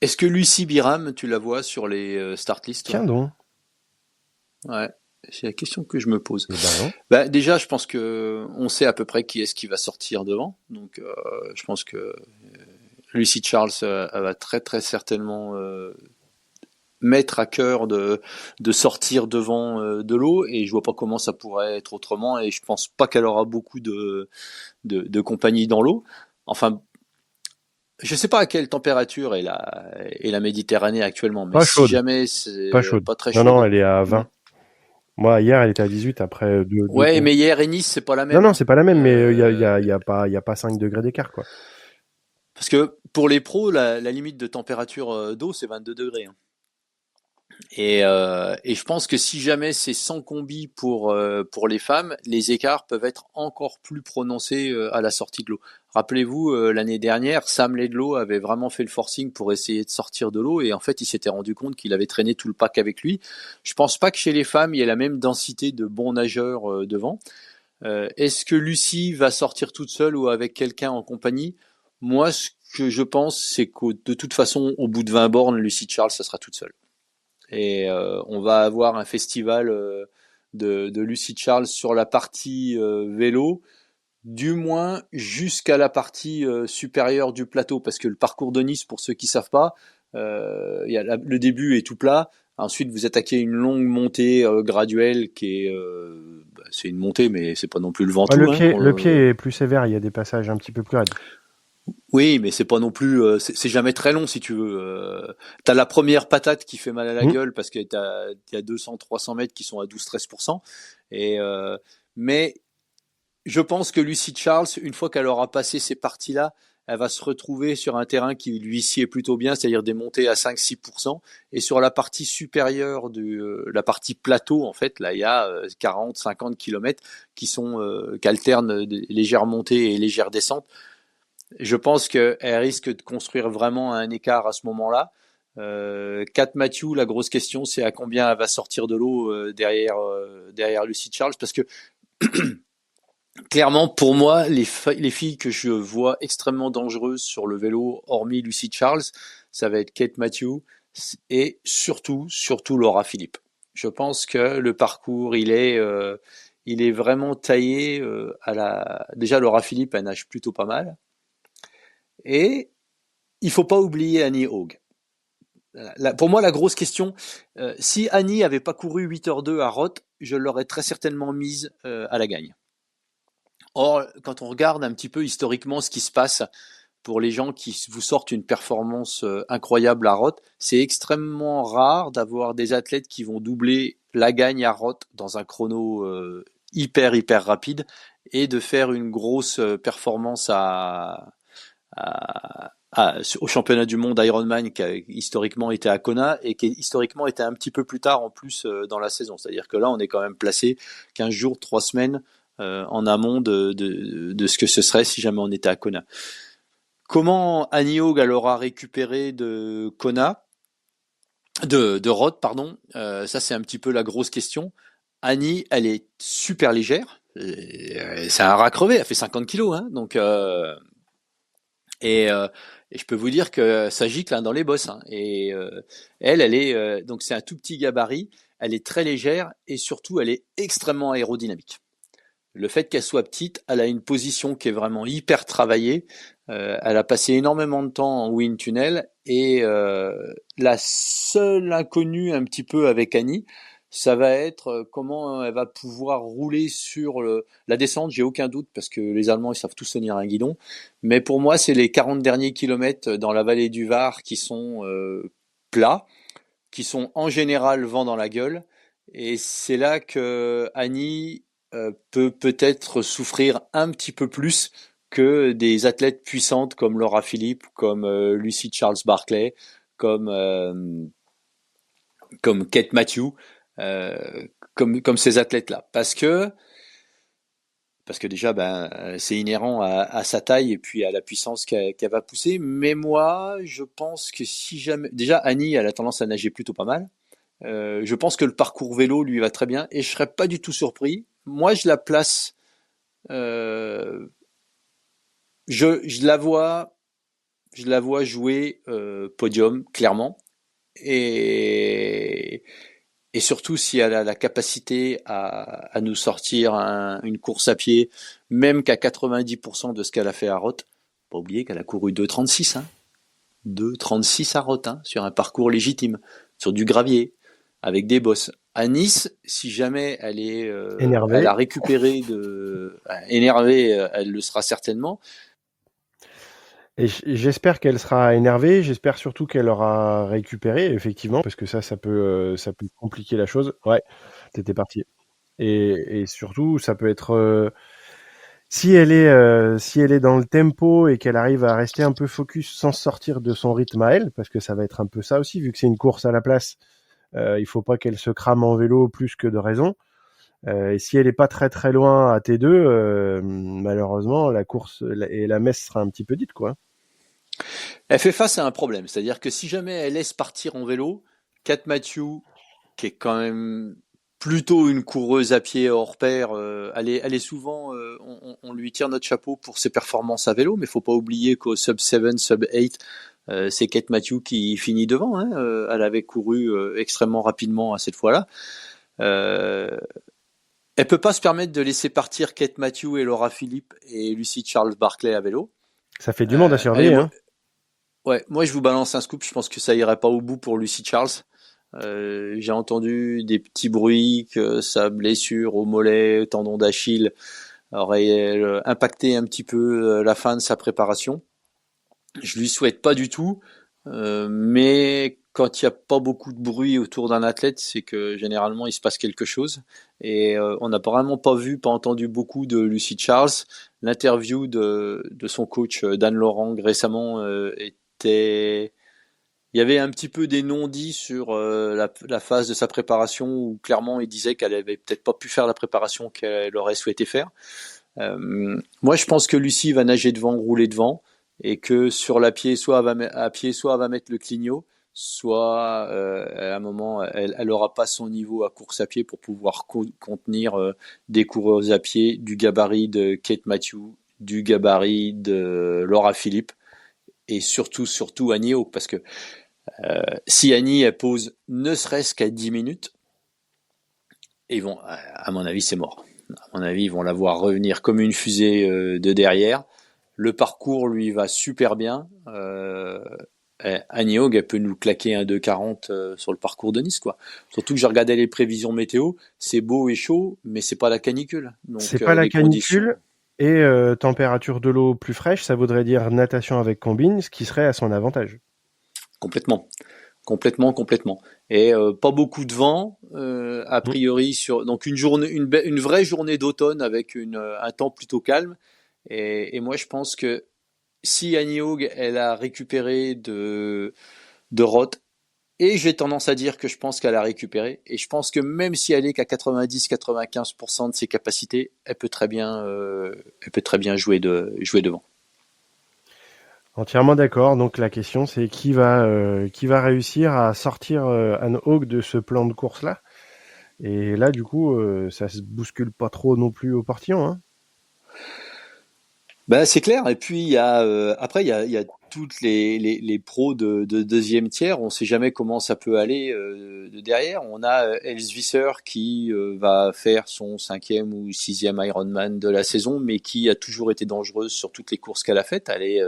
Est-ce que Lucie Biram, tu la vois sur les start list, toi?
Tiens donc.
Ouais, c'est la question que je me pose.
Eh ben non.
Bah, déjà, je pense que on sait à peu près qui est-ce qui va sortir devant. Donc, je pense que Lucy Charles elle va très très certainement mettre à cœur de sortir devant de l'eau, et je vois pas comment ça pourrait être autrement, et je pense pas qu'elle aura beaucoup de compagnie dans l'eau. Enfin, je sais pas à quelle température est la Méditerranée actuellement, mais
Pas
si
chaude,
jamais
pas
c'est
chaude.
pas très
Non,
chaude.
elle est à
Hmm.
20. Moi, hier, elle était à 18 après deux
Ouais,
tours.
mais hier et Nice, c'est pas la
Non,
même,
non,
hein.
c'est pas la même, mais il y a pas 5 degrés d'écart, quoi.
Parce que pour les pros, la limite de température d'eau, c'est 22 degrés, hein. Et je pense que si jamais c'est sans combi pour les femmes, les écarts peuvent être encore plus prononcés à la sortie de l'eau. Rappelez-vous, l'année dernière, Sam Laidlow avait vraiment fait le forcing pour essayer de sortir de l'eau, et en fait, il s'était rendu compte qu'il avait traîné tout le pack avec lui. Je pense pas que chez les femmes, il y ait la même densité de bons nageurs devant. Est-ce que Lucie va sortir toute seule ou avec quelqu'un en compagnie? Moi, ce que je pense, c'est que de toute façon, au bout de 20 bornes, Lucie Charles, ça sera toute seule. Et on va avoir un festival de Lucy Charles sur la partie vélo, du moins jusqu'à la partie supérieure du plateau, parce que le parcours de Nice, pour ceux qui savent pas, le début est tout plat. Ensuite, vous attaquez une longue montée graduelle qui est, c'est une montée, mais c'est pas non plus le
Ouais,
Ventoux, hein.
le pied est plus sévère, il y a des passages un petit peu plus raides.
Oui, mais c'est pas non plus, c'est jamais très long si tu veux. T'as la première patate qui fait mal à la
Hum.
gueule parce que t'as 200-300 mètres qui sont à 12-13%. Et mais je pense que Lucy Charles, une fois qu'elle aura passé ces parties-là, elle va se retrouver sur un terrain qui lui sied plutôt bien, c'est-à-dire des montées à 5-6%. Et sur la partie supérieure la partie plateau, en fait, là, il y a 40-50 kilomètres qui alternent des légères montées et légères descentes. Je pense qu'elle risque de construire vraiment un écart à ce moment-là. Kat Matthew, la grosse question, c'est à combien elle va sortir de l'eau derrière Lucy Charles, parce que clairement, pour moi, les filles que je vois extrêmement dangereuses sur le vélo, hormis Lucy Charles, ça va être Kate Matthew et surtout Laura Philippe. Je pense que le parcours, il est vraiment taillé à la. Déjà, Laura Philippe, elle nage plutôt pas mal. Et il faut pas oublier Annie Haug. Pour moi, la grosse question, si Annie avait pas couru 8h02 à Roth, je l'aurais très certainement mise à la gagne. Or, quand on regarde un petit peu historiquement ce qui se passe pour les gens qui vous sortent une performance incroyable à Roth, c'est extrêmement rare d'avoir des athlètes qui vont doubler la gagne à Roth dans un chrono hyper rapide, et de faire une grosse performance au championnat du monde Ironman, qui a historiquement été à Kona et qui historiquement était un petit peu plus tard en plus dans la saison. C'est-à-dire que là, on est quand même placé 15 jours, 3 semaines en amont de ce que ce serait si jamais on était à Kona. Comment Annie Haug aura récupéré de Kona, de Roth, pardon, ça c'est un petit peu la grosse question. Annie, elle est super légère. C'est un rat crevé, elle fait 50 kilos, hein, donc et, euh, et je peux vous dire que ça gicle hein, dans les bosses, hein. Et elle est donc c'est un tout petit gabarit. Elle est très légère et surtout elle est extrêmement aérodynamique. Le fait qu'elle soit petite, elle a une position qui est vraiment hyper travaillée. Elle a passé énormément de temps en wind tunnel, et la seule inconnue un petit peu avec Annie, Ça va être comment elle va pouvoir rouler sur la descente, j'ai aucun doute, parce que les Allemands, ils savent tous tenir un guidon. Mais pour moi, c'est les 40 derniers kilomètres dans la vallée du Var qui sont plats, qui sont en général vent dans la gueule. Et c'est là que Annie peut peut-être souffrir un petit peu plus que des athlètes puissantes comme Laura Philippe, comme Lucy Charles Barclay, comme comme Kate Matthews, comme ces athlètes-là, parce que déjà c'est inhérent à sa taille et puis à la puissance qu'elle va pousser. Mais moi, je pense que si jamais déjà Annie, elle a tendance à nager plutôt pas mal. Je pense que le parcours vélo lui va très bien et je serais pas du tout surpris. Moi, je la place, euh, je la vois jouer podium clairement et et surtout si elle a la capacité à nous sortir une course à pied, même qu'à 90% de ce qu'elle a fait à Roth. Pas oublier qu'elle a couru 2,36, hein. 2,36 à Roth, hein, sur un parcours légitime, sur du gravier, avec des bosses. À Nice, si jamais elle
Énervé.
a récupéré énervée, elle le sera certainement.
Et j'espère qu'elle sera énervée. J'espère surtout qu'elle aura récupéré, effectivement, parce que ça peut compliquer la chose. Ouais, t'étais parti. Et surtout, ça peut être si elle est dans le tempo et qu'elle arrive à rester un peu focus sans sortir de son rythme à elle, parce que ça va être un peu ça aussi, vu que c'est une course à la place. Il faut pas qu'elle se crame en vélo plus que de raison. Et si elle est pas très très loin à T2, malheureusement, la course et la messe sera un petit peu dite, quoi.
Elle fait face à un problème, c'est-à-dire que si jamais elle laisse partir en vélo, Kat Matthews, qui est quand même plutôt une coureuse à pied hors pair, elle est souvent, on lui tire notre chapeau pour ses performances à vélo, mais il faut pas oublier qu'au sub 7, sub 8, c'est Kate Matthews qui finit devant, hein. Elle avait couru extrêmement rapidement à cette fois-là. Euh, Elle peut pas se permettre de laisser partir Kate Matthews et Laura Philippe et Lucy Charles Barclay à vélo.
Ça fait du monde à
Allez,
surveiller,
moi,
hein.
ouais, moi je vous balance un scoop. Je pense que ça irait pas au bout pour Lucy Charles. J'ai entendu des petits bruits que sa blessure au mollet, tendon d'Achille, aurait impacté un petit peu la fin de sa préparation. Je lui souhaite pas du tout, mais quand il n'y a pas beaucoup de bruit autour d'un athlète, c'est que généralement il se passe quelque chose. Et on n'a vraiment pas vu, pas entendu beaucoup de Lucy Charles. L'interview de son coach Dan Laurent récemment était. Il y avait un petit peu des non-dits sur la phase de sa préparation où clairement il disait qu'elle avait peut-être pas pu faire la préparation qu'elle aurait souhaité faire. Moi, je pense que Lucie va nager devant, rouler devant, et que sur la pied, soit à pied, soit elle va mettre le clignot, soit à un moment, elle aura pas son niveau à course à pied pour pouvoir contenir des coureuses à pied du gabarit de Kate Matthews, du gabarit de Laura Philippe, et surtout Annie Hawk, parce que si Annie elle pose ne serait-ce qu'à 10 minutes, ils vont, à mon avis, c'est mort. À mon avis, ils vont la voir revenir comme une fusée de derrière. Le parcours lui va super bien. Annie Hogg, elle peut nous claquer un 2,40 sur le parcours de Nice, quoi. Surtout que j'ai regardé les prévisions météo, c'est beau et chaud, mais c'est pas la canicule.
C'est
Donc
pas la
les conditions,
canicule et température de l'eau plus fraîche, ça voudrait dire natation avec combine, ce qui serait à son avantage.
complètement, complètement. Et pas beaucoup de vent, a
Mm.
priori sur donc une journée, une vraie journée d'automne avec un temps plutôt calme. Et moi, je pense que si Annie Hogg, elle a récupéré de Roth, et j'ai tendance à dire que je pense qu'elle a récupéré, et je pense que même si elle est qu'à 90-95% de ses capacités, elle peut très bien jouer devant.
Entièrement d'accord. Donc la question c'est qui va réussir à sortir Anne Hawk de ce plan de course là. Et là du coup ça se bouscule pas trop non plus au portillon, hein.
Ben, c'est clair. Et puis après il y a toutes les pros de deuxième tiers. On sait jamais comment ça peut aller de derrière. On a Elsvisser qui va faire son cinquième ou sixième Ironman de la saison, mais qui a toujours été dangereuse sur toutes les courses qu'elle a faites. Elle est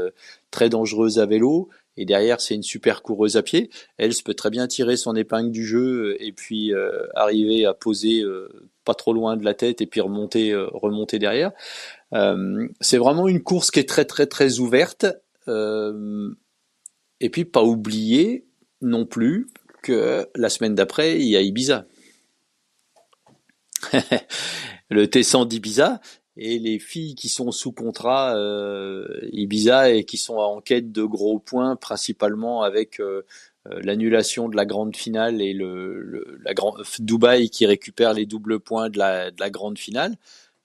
très dangereuse à vélo et derrière c'est une super coureuse à pied. Elle peut très bien tirer son épingle du jeu et puis arriver à poser pas trop loin de la tête et puis remonter derrière. C'est vraiment une course qui est très très très ouverte. Et puis pas oublier non plus que la semaine d'après, il y a Ibiza. Le Tessan d'Ibiza et les filles qui sont sous contrat Ibiza et qui sont en quête de gros points, principalement avec l'annulation de la grande finale et la Dubaï qui récupère les doubles points de la grande finale.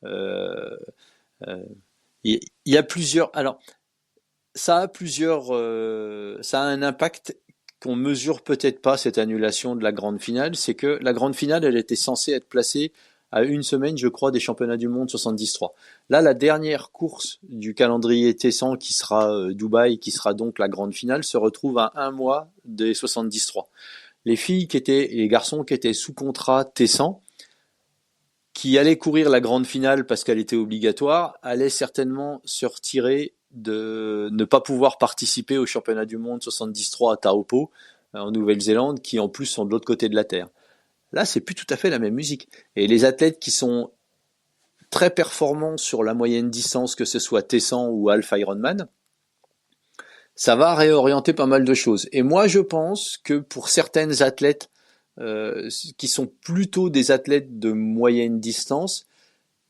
Euh, il y a plusieurs. Alors, ça a un impact qu'on mesure peut-être pas, cette annulation de la grande finale. C'est que la grande finale, elle était censée être placée à une semaine, je crois, des championnats du monde 73. Là, la dernière course du calendrier Tessan, qui sera Dubaï, qui sera donc la grande finale, se retrouve à un mois des 73. Les garçons qui étaient sous contrat Tessan, qui allaient courir la grande finale parce qu'elle était obligatoire, allaient certainement se retirer de ne pas pouvoir participer au championnat du monde 73 à Taupo, en Nouvelle-Zélande, qui en plus sont de l'autre côté de la Terre. Là, c'est plus tout à fait la même musique. Et les athlètes qui sont très performants sur la moyenne distance, que ce soit Tessan ou Half Ironman, ça va réorienter pas mal de choses. Et moi, je pense que pour certaines athlètes qui sont plutôt des athlètes de moyenne distance,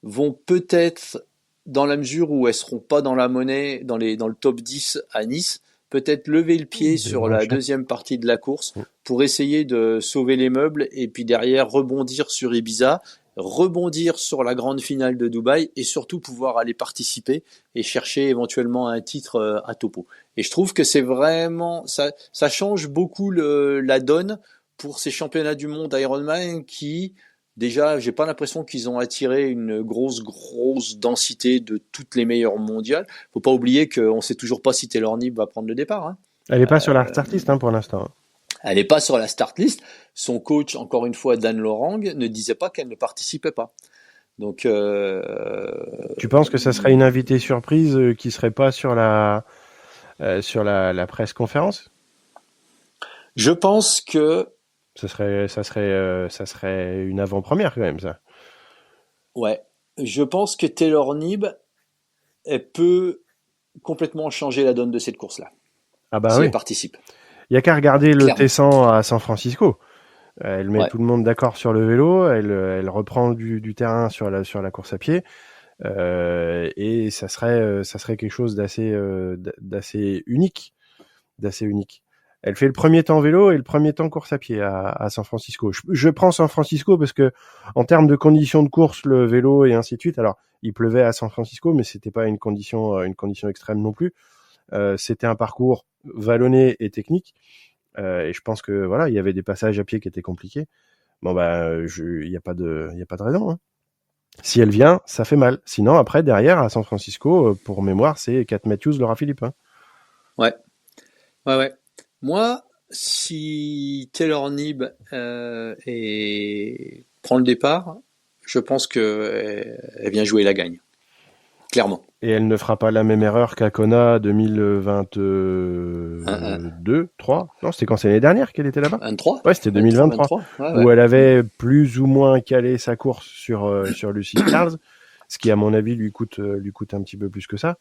vont peut-être, dans la mesure où elles seront pas dans la monnaie, dans le top 10 à Nice, peut-être lever le pied sur la deuxième partie de la course pour essayer de sauver les meubles et puis derrière rebondir sur Ibiza, rebondir sur la grande finale de Dubaï et surtout pouvoir aller participer et chercher éventuellement un titre à Topo. Et je trouve que c'est vraiment, ça change beaucoup la donne pour ces championnats du monde Ironman qui, déjà, j'ai pas l'impression qu'ils ont attiré une grosse densité de toutes les meilleures mondiales. Faut pas oublier qu'on sait toujours pas si Taylor Knibb va prendre le départ. Hein.
Elle est pas sur la start list pour l'instant.
Elle n'est pas sur la start list. Son coach, encore une fois, Dan Lorang, ne disait pas qu'elle ne participait pas. Donc,
tu penses que ça serait une invitée surprise qui serait pas sur la presse conférence?
Je pense que
ça serait une avant-première quand même, ça.
Ouais, je pense que Taylor Knibb, elle peut complètement changer la donne de cette course-là.
Ah bah
si
oui.
elle participe.
Il y a qu'à regarder le Tessan à San Francisco. Elle met tout le monde d'accord sur le vélo, elle reprend du terrain sur la course à pied, et ça serait quelque chose d'assez unique. Elle fait le premier temps vélo et le premier temps course à pied à San Francisco. Je prends San Francisco parce que en termes de conditions de course, le vélo et ainsi de suite. Alors, il pleuvait à San Francisco, mais c'était pas une condition extrême non plus. C'était un parcours vallonné et technique. Et je pense que voilà, il y avait des passages à pied qui étaient compliqués. Bon il y a pas de raison. Hein. Si elle vient, ça fait mal. Sinon après derrière à San Francisco, pour mémoire, c'est Kat Matthews, Laura Philippe. Hein.
Ouais. Moi, si Taylor Knibb prend le départ, je pense que elle vient jouer la gagne. Clairement.
Et elle ne fera pas la même erreur qu'à Kona 2022, 3. Non, c'était quand c'est l'année dernière qu'elle était là-bas.
23.
Ouais, c'était 2023. Où elle avait plus ou moins calé sa course sur Lucy Charles, ce qui à mon avis lui coûte un petit peu plus que ça.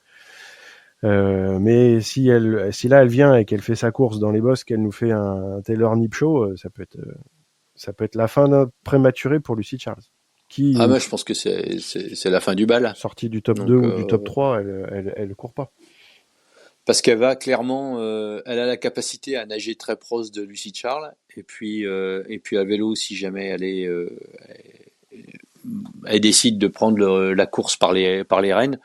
Mais si là elle vient et qu'elle fait sa course dans les bosses, qu'elle nous fait un Taylor Knibb show, ça peut être la fin d'un prématuré pour Lucy Charles.
Moi je pense que c'est la fin du bal.
Sortie du top 2 ou du top 3, elle court pas.
Parce qu'elle va clairement, elle a la capacité à nager très proche de Lucy Charles, et puis à vélo, si jamais elle décide de prendre la course par les rênes,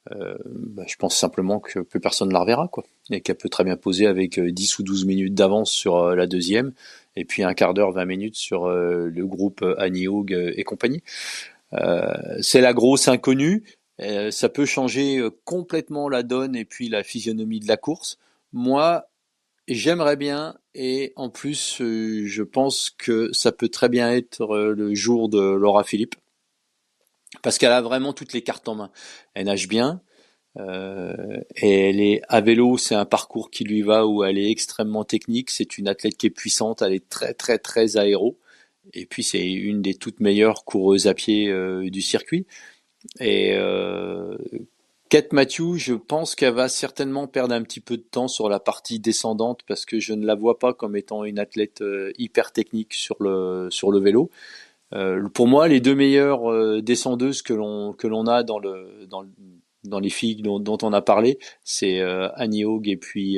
je pense simplement que plus personne ne la reverra, quoi. Et qu'elle peut très bien poser avec 10 ou 12 minutes d'avance sur la deuxième, et puis un quart d'heure, 20 minutes sur le groupe Annie Haug et compagnie. C'est la grosse inconnue. Ça peut changer complètement la donne et puis la physionomie de la course. Moi, j'aimerais bien, et en plus, je pense que ça peut très bien être le jour de Laura Philippe, parce qu'elle a vraiment toutes les cartes en main. Elle nage bien, Et elle est à vélo, c'est un parcours qui lui va où elle est extrêmement technique. C'est une athlète qui est puissante, elle est très très très aéro. Et puis c'est une des toutes meilleures coureuses à pied du circuit. Et Kate Matthews, je pense qu'elle va certainement perdre un petit peu de temps sur la partie descendante parce que je ne la vois pas comme étant une athlète hyper technique sur le vélo. Pour moi, les deux meilleures descendeuses que l'on a dans les filles dont on a parlé, c'est Annie Haug et puis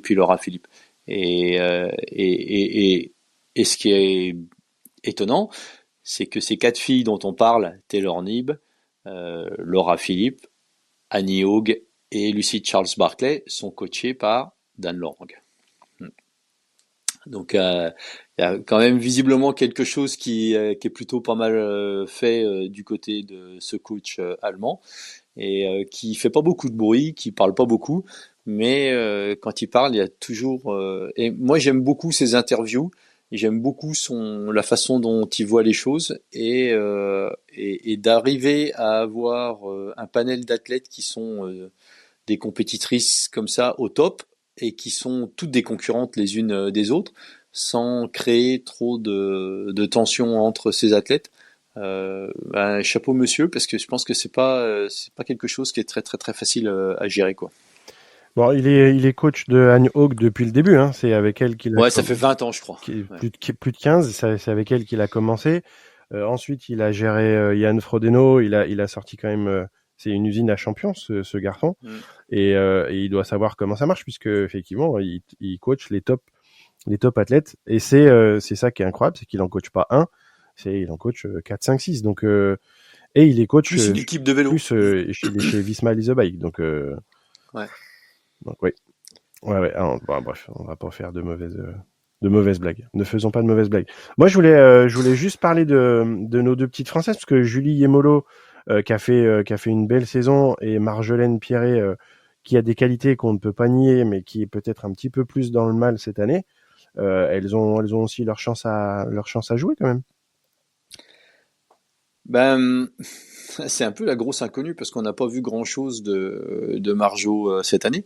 Laura Philippe. Et ce qui est étonnant, c'est que ces quatre filles dont on parle, Taylor Knibb, Laura Philippe, Annie Haug et Lucy Charles Barclay, sont coachées par Dan Lang. Donc il y a quand même visiblement quelque chose qui est plutôt pas mal fait du côté de ce coach allemand et qui fait pas beaucoup de bruit, qui parle pas beaucoup, mais quand il parle, il y a toujours et moi j'aime beaucoup ses interviews, et j'aime beaucoup la façon dont il voit les choses et d'arriver à avoir un panel d'athlètes qui sont des compétitrices comme ça au top et qui sont toutes des concurrentes les unes des autres sans créer trop de tension entre ces athlètes. Chapeau monsieur, parce que je pense que c'est pas quelque chose qui est très très très facile à gérer, quoi.
Bon, il est coach de Anne Haug depuis le début, hein. C'est avec elle qu'il a
Ouais, ça fait 20 ans, je crois. Ouais.
plus de 15, c'est avec elle qu'il a commencé. Ensuite, il a géré Yann Frodeno, il a sorti quand même c'est une usine à champions ce garçon
Mm.
et il doit savoir comment ça marche puisque effectivement, il coach les top athlètes et c'est ça qui est incroyable, c'est qu'il en coach pas un, il en coach 4 5 6 donc et il est coach
Plus une équipe de vélo.
plus chez Visma Leasebike
Ouais.
donc oui. Ouais. Alors, bon, bref, on va pas faire de mauvaises blagues. Ne faisons pas de mauvaises blagues. Moi, je voulais juste parler de nos deux petites Françaises, parce que Julie Yemolo, qui a fait une belle saison, et Marjolaine Pierret, qui a des qualités qu'on ne peut pas nier, mais qui est peut-être un petit peu plus dans le mal cette année. Elles ont aussi leur chance à jouer quand même.
Ben, c'est un peu la grosse inconnue parce qu'on n'a pas vu grand-chose de Marjo cette année.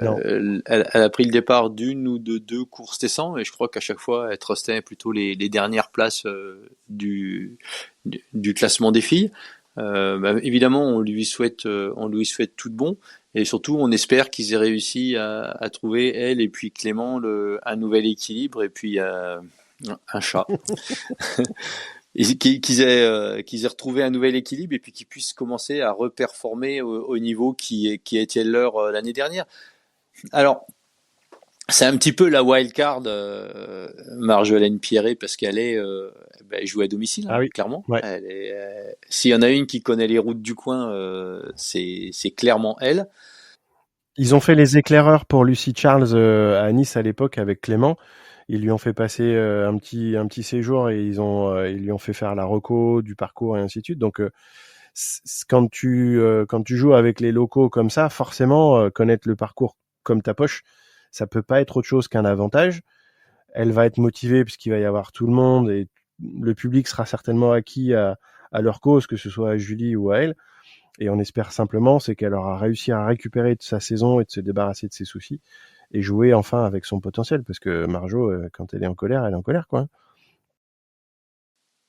Non.
Elle a pris le départ d'une ou de deux courses Tessan et je crois qu'à chaque fois, elle trustait plutôt les dernières places du classement des filles. Évidemment, on lui souhaite tout de bon et surtout, on espère qu'ils aient réussi à trouver, elle et puis Clément, un nouvel équilibre et puis un chat. Et qu'ils aient retrouvé un nouvel équilibre et puis qu'ils puissent commencer à reperformer au niveau qui était leur l'année dernière. Alors, c'est un petit peu la wild card Marjolaine Pierret parce elle joue à domicile,
Ah
hein,
oui.
clairement.
Ouais.
S'il y en a une qui connaît les routes du coin, c'est clairement elle.
Ils ont fait les éclaireurs pour Lucy Charles à Nice à l'époque avec Clément. Ils lui ont fait passer un petit séjour et ils lui ont fait faire la reco du parcours et ainsi de suite. Donc quand tu joues avec les locaux comme ça, forcément connaître le parcours comme ta poche, ça peut pas être autre chose qu'un avantage. Elle va être motivée puisqu'il va y avoir tout le monde et le public sera certainement acquis à leur cause, que ce soit à Julie ou à elle. Et on espère simplement, c'est qu'elle aura réussi à récupérer de sa saison et de se débarrasser de ses soucis et jouer enfin avec son potentiel. Parce que Marjo, quand elle est en colère, elle est en colère, quoi.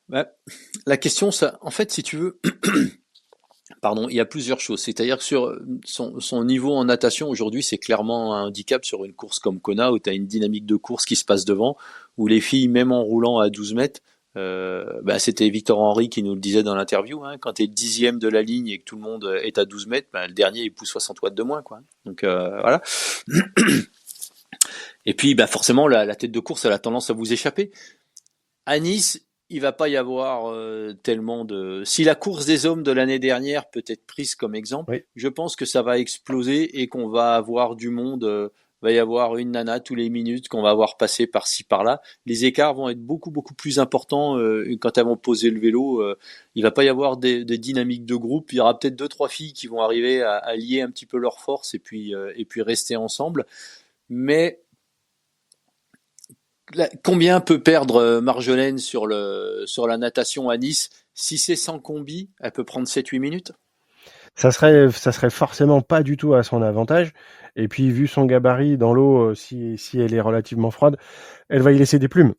Bah, la question, ça, en fait, si tu veux, pardon, il y a plusieurs choses. C'est-à-dire que sur son niveau en natation aujourd'hui, c'est clairement un handicap sur une course comme Kona où tu as une dynamique de course qui se passe devant, où les filles, même en roulant à 12 mètres, c'était Victor Henry qui nous le disait dans l'interview, hein, quand tu es dixième de la ligne et que tout le monde est à 12 mètres, le dernier il pousse 60 watts de moins, quoi. Donc voilà. Et puis forcément la tête de course elle a tendance à vous échapper. À Nice, il va pas y avoir tellement de. Si la course des hommes de l'année dernière peut être prise comme exemple,
Oui.
je pense que ça va exploser et qu'on va avoir du monde. Va y avoir une nana tous les minutes qu'on va avoir passer par-ci par-là. Les écarts vont être beaucoup beaucoup plus importants quand elles vont poser le vélo. Il va pas y avoir des dynamiques de groupe. Il y aura peut-être deux trois filles qui vont arriver à lier un petit peu leurs forces et puis rester ensemble. Mais combien peut perdre Marjolaine sur la natation à Nice? Si c'est sans combi, elle peut prendre 7-8 minutes.
Ça serait forcément pas du tout à son avantage. Et puis, vu son gabarit dans l'eau, si elle est relativement froide, elle va y laisser des plumes.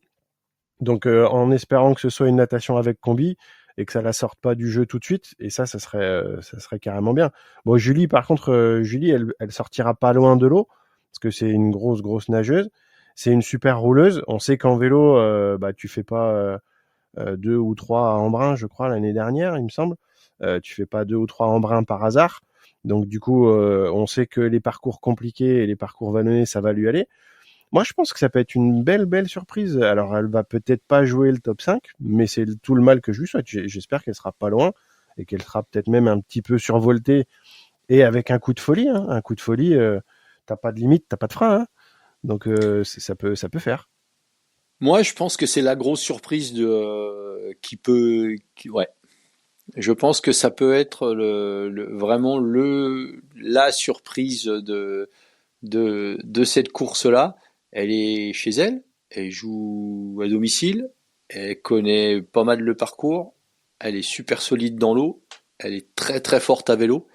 Donc, en espérant que ce soit une natation avec combi et que ça la sorte pas du jeu tout de suite, et ça serait carrément bien. Bon, Julie, par contre, Julie, elle sortira pas loin de l'eau parce que c'est une grosse, grosse nageuse. C'est une super rouleuse. On sait qu'en vélo, bah, tu fais pas 2 ou 3 embruns, je crois, l'année dernière, il me semble. Tu fais pas 2 ou 3 embruns par hasard. Donc, du coup, on sait que les parcours compliqués et les parcours vallonnés, ça va lui aller. Moi, je pense que ça peut être une belle, belle surprise. Alors, elle va peut-être pas jouer le top 5, mais c'est tout le mal que je lui souhaite. J'espère qu'elle sera pas loin et qu'elle sera peut-être même un petit peu survoltée et avec un coup de folie. Hein. Un coup de folie, t'as pas de limite, t'as pas de frein. Hein. Donc, ça peut faire.
Moi, je pense que c'est la grosse surprise ouais. Je pense que ça peut être vraiment la surprise de cette course-là. Elle est chez elle, elle joue à domicile, elle connaît pas mal le parcours, elle est super solide dans l'eau, elle est très très forte à vélo.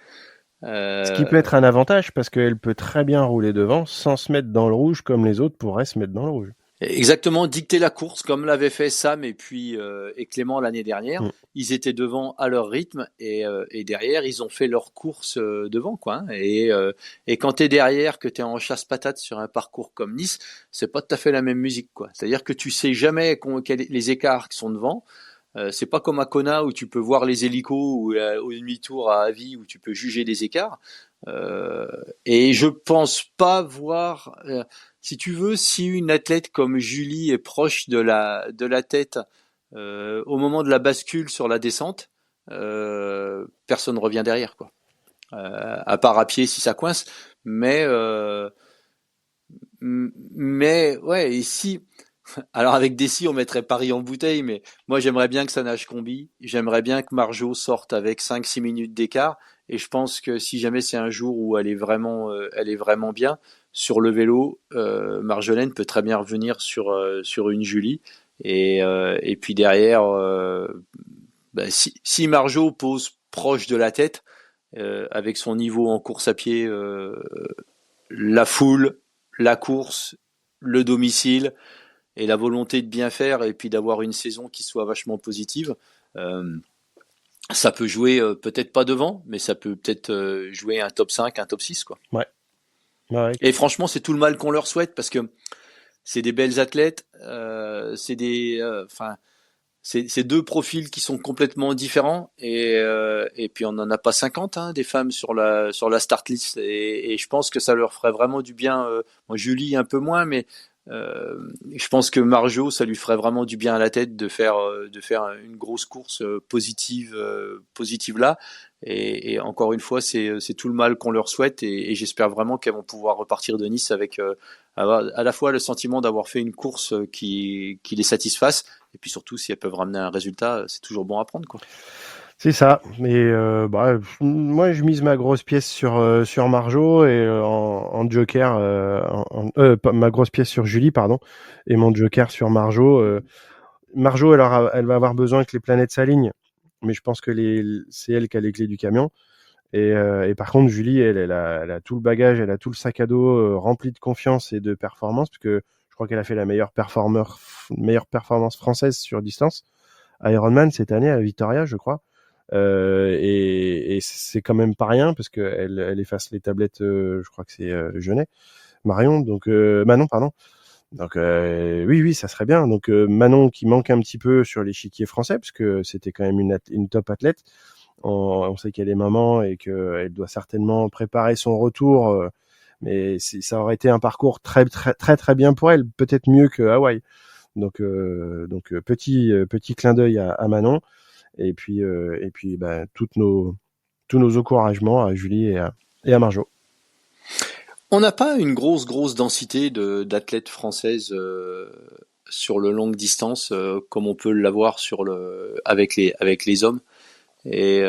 Ce qui
Euh,
peut être un avantage parce qu'elle peut très bien rouler devant sans se mettre dans le rouge comme les autres pourraient se mettre dans le rouge.
Exactement, dicter la course comme l'avait fait Sam et Clément l'année dernière.
Mm.
Ils étaient devant à leur rythme et derrière ils ont fait leur course devant quoi. Hein. Et quand t'es derrière, que t'es en chasse patate sur un parcours comme Nice, c'est pas tout à fait la même musique quoi. C'est-à-dire que tu sais jamais les écarts qui sont devant. C'est pas comme à Kona où tu peux voir les hélicos ou au demi-tour à Avis où tu peux juger des écarts. Euh, et je pense pas voir, si tu veux, si une athlète comme Julie est proche de la tête au moment de la bascule sur la descente, personne ne revient derrière quoi. À part à pied si ça coince, mais mais ouais, et si alors avec Dessy, on mettrait Paris en bouteille, mais moi j'aimerais bien que ça nage combi. J'aimerais bien que Marjo sorte avec 5-6 minutes d'écart. Et je pense que si jamais c'est un jour où elle est vraiment bien sur le vélo, Marjolaine peut très bien revenir sur une Julie. Et puis derrière, bah, si Marjo pose proche de la tête, avec son niveau en course à pied, la foule, la course, le domicile et la volonté de bien faire et puis d'avoir une saison qui soit vachement positive, euh, ça peut jouer peut-être pas devant, mais ça peut peut-être jouer un top 5, un top 6 quoi.
Ouais. Ouais, ouais.
Et franchement, c'est tout le mal qu'on leur souhaite parce que c'est des belles athlètes, enfin, c'est deux profils qui sont complètement différents et puis on n'en a pas 50 hein, des femmes sur la start list et je pense que ça leur ferait vraiment du bien. Moi, Julie un peu moins, mais je pense que Marjo, ça lui ferait vraiment du bien à la tête de faire une grosse course positive là. Et encore une fois, c'est tout le mal qu'on leur souhaite et j'espère vraiment qu'elles vont pouvoir repartir de Nice avec avoir à la fois le sentiment d'avoir fait une course qui les satisfasse et puis surtout si elles peuvent ramener un résultat, c'est toujours bon à prendre quoi.
C'est ça. Mais bah, moi, je mise ma grosse pièce sur Marjo et en joker, ma grosse pièce sur Julie, pardon, et mon joker sur Marjo. Marjo, elle va avoir besoin que les planètes s'alignent, mais je pense que c'est elle qui a les clés du camion. Et par contre, Julie, elle a tout le bagage, elle a tout le sac à dos rempli de confiance et de performance, parce que je crois qu'elle a fait la meilleure performance française sur distance. Ironman cette année à Victoria, je crois. Et c'est quand même pas rien parce qu'elle efface les tablettes, je crois que c'est Jeunet, Marion, donc Manon, pardon. Donc oui, oui, ça serait bien. Donc Manon qui manque un petit peu sur l'échiquier français parce que c'était quand même une top athlète. On sait qu'elle est maman et qu'elle doit certainement préparer son retour. Mais ça aurait été un parcours très très très très bien pour elle, peut-être mieux que Hawaï. Donc petit clin d'œil à Manon et puis bah, tous nos encouragements à Julie et à Marjo.
On n'a pas une grosse densité d'athlètes françaises sur le longue distance comme on peut l'avoir avec les hommes. Et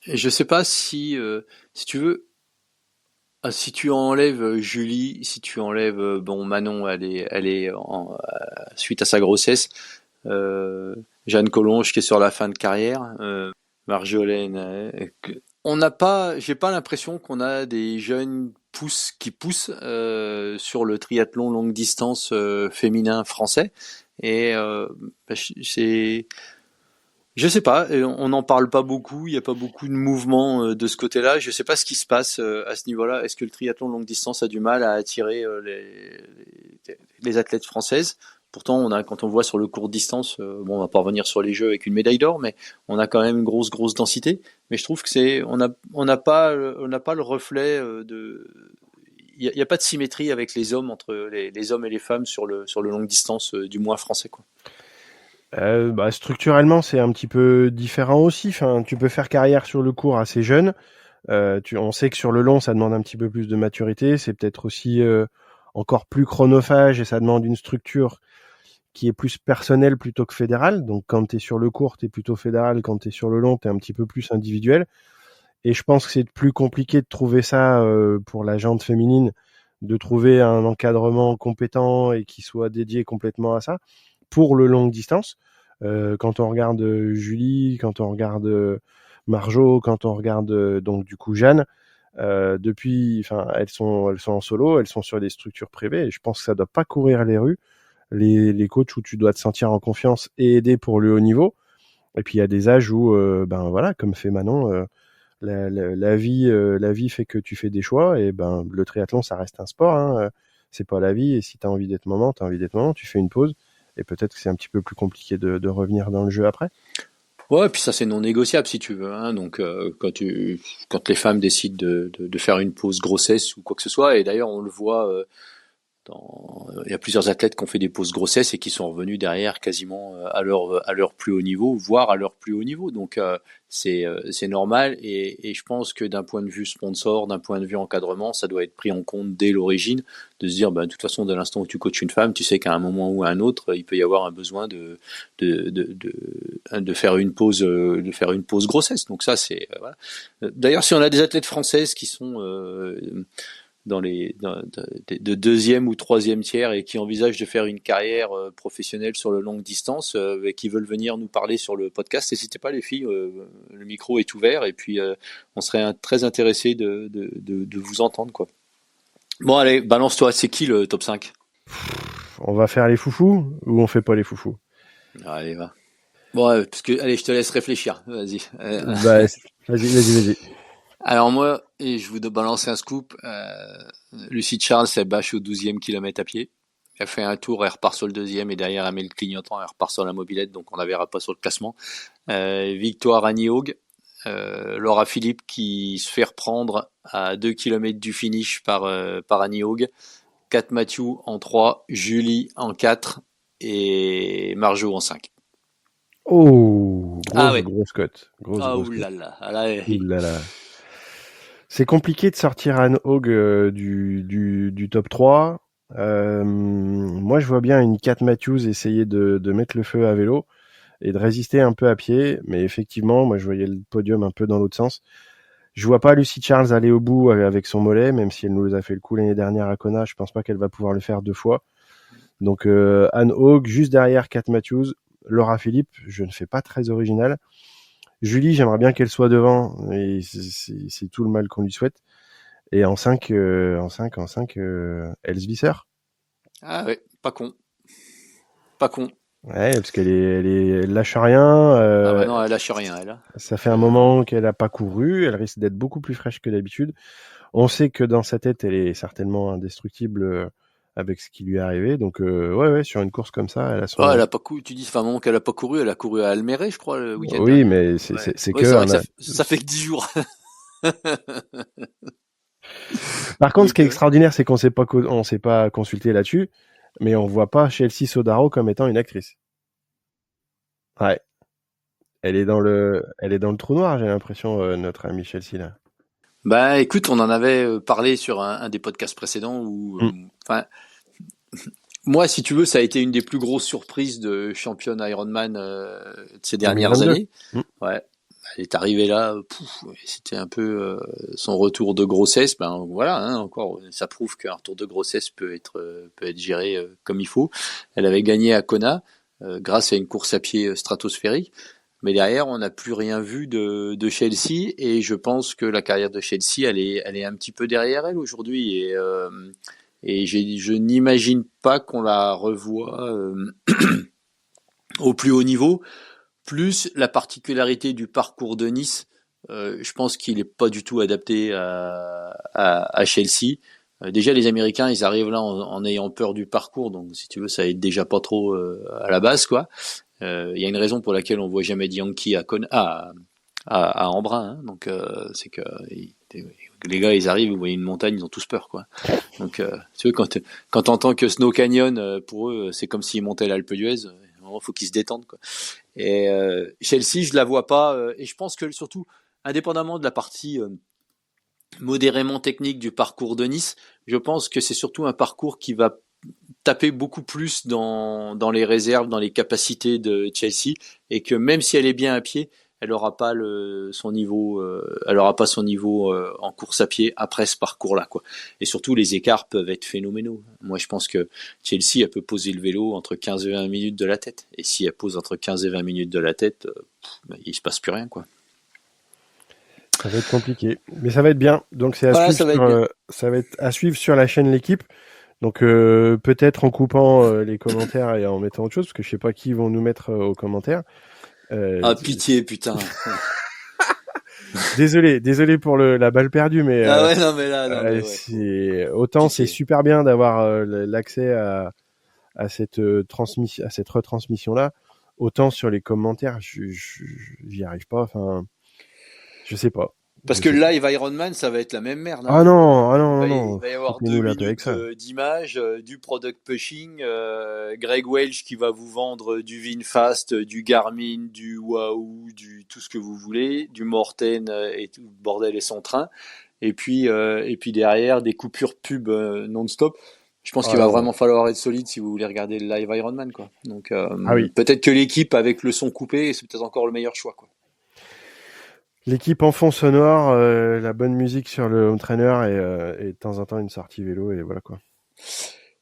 je sais pas si tu veux, si tu enlèves Julie, si tu enlèves bon Manon, elle est suite à sa grossesse, Jeanne Collonges qui est sur la fin de carrière. Marjolaine. On n'a pas, j'ai pas l'impression qu'on a des jeunes qui poussent sur le triathlon longue distance féminin français. Et bah, c'est, je sais pas, on n'en parle pas beaucoup. Il n'y a pas beaucoup de mouvement de ce côté-là. Je sais pas ce qui se passe à ce niveau-là. Est-ce que le triathlon longue distance a du mal à attirer les athlètes françaises? Pourtant, quand on voit sur le court distance, bon, on va pas revenir sur les Jeux avec une médaille d'or, mais on a quand même une grosse densité. Mais je trouve que on n'a pas le reflet il y a pas de symétrie avec les hommes entre les hommes et les femmes sur le longue distance, du moins français, quoi.
Bah, structurellement, c'est un petit peu différent aussi. Enfin, tu peux faire carrière sur le court assez jeune. On sait que sur le long, ça demande un petit peu plus de maturité. C'est peut-être aussi encore plus chronophage et ça demande une structure qui est plus personnelle plutôt que fédérale. Donc, quand tu es sur le court, tu es plutôt fédéral. Quand tu es sur le long, tu es un petit peu plus individuel. Et je pense que c'est plus compliqué de trouver ça pour la jante féminine, de trouver un encadrement compétent et qui soit dédié complètement à ça pour le longue distance. Quand on regarde Julie, quand on regarde Marjo, quand on regarde donc du coup Jeanne, enfin elles sont en solo, elles sont sur des structures privées et je pense que ça doit pas courir les rues, les coachs où tu dois te sentir en confiance et aider pour le haut niveau. Et puis il y a des âges où ben voilà, comme fait Manon, la vie fait que tu fais des choix et ben le triathlon ça reste un sport, hein, c'est pas la vie et si t'as envie d'être moment, t'as envie d'être moment, tu fais une pause et peut-être que c'est un petit peu plus compliqué de revenir dans le jeu après.
Ouais, puis ça c'est non négociable si tu veux, hein. Donc quand les femmes décident de faire une pause grossesse ou quoi que ce soit, et d'ailleurs on le voit il y a plusieurs athlètes qui ont fait des pauses grossesse et qui sont revenus derrière quasiment à leur plus haut niveau, voire à leur plus haut niveau. Donc c'est normal et je pense que d'un point de vue sponsor, d'un point de vue encadrement, ça doit être pris en compte dès l'origine, de se dire bah, de toute façon, dès l'instant où tu coaches une femme, tu sais qu'à un moment ou à un autre, il peut y avoir un besoin de faire de faire une pause grossesse. Donc ça c'est voilà. D'ailleurs, si on a des athlètes françaises qui sont de deuxième ou troisième tiers et qui envisagent de faire une carrière professionnelle sur le longue distance et qui veulent venir nous parler sur le podcast, n'hésitez pas les filles, le micro est ouvert et puis on serait très intéressé de vous entendre quoi. Bon allez, balance-toi, c'est qui le top 5?
On va faire les foufous ou on fait pas les foufous?
Allez, va. Bon, parce que, allez, je te laisse réfléchir, vas-y.
Bah, vas-y.
Alors moi, et je vous balance un scoop, Lucie Charles, elle bâche au 12e kilomètre à pied. Elle fait un tour, elle repart sur le deuxième et derrière elle met le clignotant, elle repart sur la mobilette, donc on la verra pas sur le classement. Victoire Annie Haug, Laura Philippe qui se fait reprendre à 2 kilomètres du finish par Annie Haug, Kat Mathieu en 3, Julie en 4 et Marjo en 5.
Oh,
Ah ouais,
grosse cote.
ah
Grosse cote.
oulala, ah là,
Ouh là là. C'est compliqué de sortir Anne Haug du top 3. Moi, je vois bien une Kat Matthews essayer de mettre le feu à vélo et de résister un peu à pied. Mais effectivement, moi, je voyais le podium un peu dans l'autre sens. Je vois pas Lucy Charles aller au bout avec son mollet, même si elle nous a fait le coup l'année dernière à Kona. Je pense pas qu'elle va pouvoir le faire 2 fois. Donc, Anne Haug, juste derrière Kat Matthews. Laura Philippe, je ne fais pas très original. Julie, j'aimerais bien qu'elle soit devant, et c'est tout le mal qu'on lui souhaite. Et en 5, Elsvisser.
ah ouais, pas con, pas con.
Ouais, parce elle lâche rien.
Ah bah non, elle lâche rien, elle.
Ça fait un moment qu'elle a pas couru. Elle risque d'être beaucoup plus fraîche que d'habitude. On sait que dans sa tête, elle est certainement indestructible avec ce qui lui est arrivé. Donc, ouais, sur une course comme ça, elle a
Oh, elle
son.
a pas couru, tu dis, ça fait un moment qu'elle a pas couru, elle a couru à Almere, je crois, le week-end
Oui,
dernier.
mais
Ouais,
c'est
ouais,
que
c'est vrai
un.
que ça fait que 10 jours.
Par contre, ce
Donc,
qui est extraordinaire, c'est on s'est pas consulté là-dessus, mais on voit pas Chelsea Sodaro comme étant une actrice. Ouais. Elle est dans le trou noir, j'ai l'impression, notre amie Chelsea, là.
bah écoute, on en avait parlé sur un des podcasts précédents où,
Mm.
enfin, moi, si tu veux, ça a été une des plus grosses surprises de championne Ironman de ces dernières
2022.
années.
Mm.
Ouais. Elle est arrivée là, c'était un peu son retour de grossesse. Ben voilà, hein, encore, ça prouve qu'un retour de grossesse peut être géré comme il faut. Elle avait gagné à Kona grâce à une course à pied stratosphérique. Mais derrière, on n'a plus rien vu de Chelsea, et je pense que la carrière de Chelsea, elle est un petit peu derrière elle aujourd'hui, et je n'imagine pas qu'on la revoie au plus haut niveau. Plus la particularité du parcours de Nice, je pense qu'il n'est pas du tout adapté à Chelsea. Déjà, les Américains, ils arrivent là en ayant peur du parcours, donc si tu veux, ça aide déjà pas trop à la base, quoi. Il y a une raison pour laquelle on voit jamais de Yankee à Embrun, hein. Donc c'est que les gars, ils arrivent, vous voyez une montagne, ils ont tous peur, quoi. Donc tu vois, quand t'entends que Snow Canyon, pour eux, c'est comme s'ils montaient l'Alpe d'Huez. Il faut qu'ils se détendent, quoi. Et Chelsea, je la vois pas. Et je pense que surtout, indépendamment de la partie modérément technique du parcours de Nice, je pense que c'est surtout un parcours qui va taper beaucoup plus dans les réserves, dans les capacités de Chelsea, et que même si elle est bien à pied, elle aura pas son niveau, elle aura pas son niveau en course à pied après ce parcours-là, quoi. Et surtout, les écarts peuvent être phénoménaux. Moi, je pense que Chelsea, elle peut poser le vélo entre 15 et 20 minutes de la tête. Et si elle pose entre 15 et 20 minutes de la tête, il se passe plus rien, quoi.
Ça va être compliqué, mais ça va être bien. Donc c'est à
Voilà,
suivre
ça va être bien.
ça va être à suivre sur la chaîne L'équipe. Donc peut-être en coupant les commentaires et en mettant autre chose, parce que je sais pas qui vont nous mettre aux commentaires.
Ah, pitié, putain.
Désolé pour la balle perdue, mais
Ah ouais, non, mais là, non, mais ouais,
autant c'est
pitié.
super bien d'avoir l'accès à cette à cette retransmission là, autant sur les commentaires, j'y arrive pas. Enfin, je sais pas.
Parce
Je
que
sais pas.
live Ironman, ça va être la même merde,
Ah
hein.
non, ah non,
Il
non,
va y, il
non,
va y avoir deux
foutez-nous la paix avec
minutes
ça.
d'image, du product pushing, Greg Welch qui va vous vendre du VinFast, du Garmin, du Wahoo, du tout ce que vous voulez, du Morten et tout le bordel et son train. Et puis derrière, des coupures pub non-stop. Je pense qu'il
Ah
va
non.
vraiment falloir être solide si vous voulez regarder le live Ironman, quoi. Donc
Ah oui.
peut-être que l'équipe avec le son coupé, c'est peut-être encore le meilleur choix, quoi.
L'équipe en fond sonore, la bonne musique sur le home trainer et de temps en temps une sortie vélo et voilà quoi.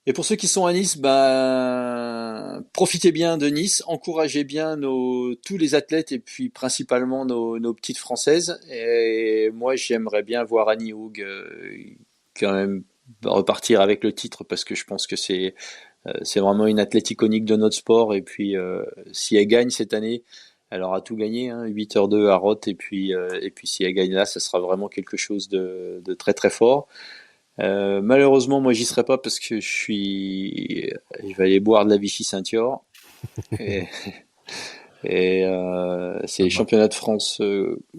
Et pour ceux qui sont à Nice, ben, profitez bien de Nice, encouragez bien tous les athlètes et puis principalement nos petites Françaises. Et moi, j'aimerais bien voir Annie Hoog quand même repartir avec le titre parce que je pense que c'est vraiment une athlète iconique de notre sport. Et puis, si elle gagne cette année, elle aura tout gagné, hein, 8h02 à Roth. Et puis si elle gagne là, ça sera vraiment quelque chose de très très fort. Malheureusement, moi, j'y serai pas parce que je vais aller boire de la Vichy Saint-Yor et, et c'est
Ah
les
bah,
championnats de France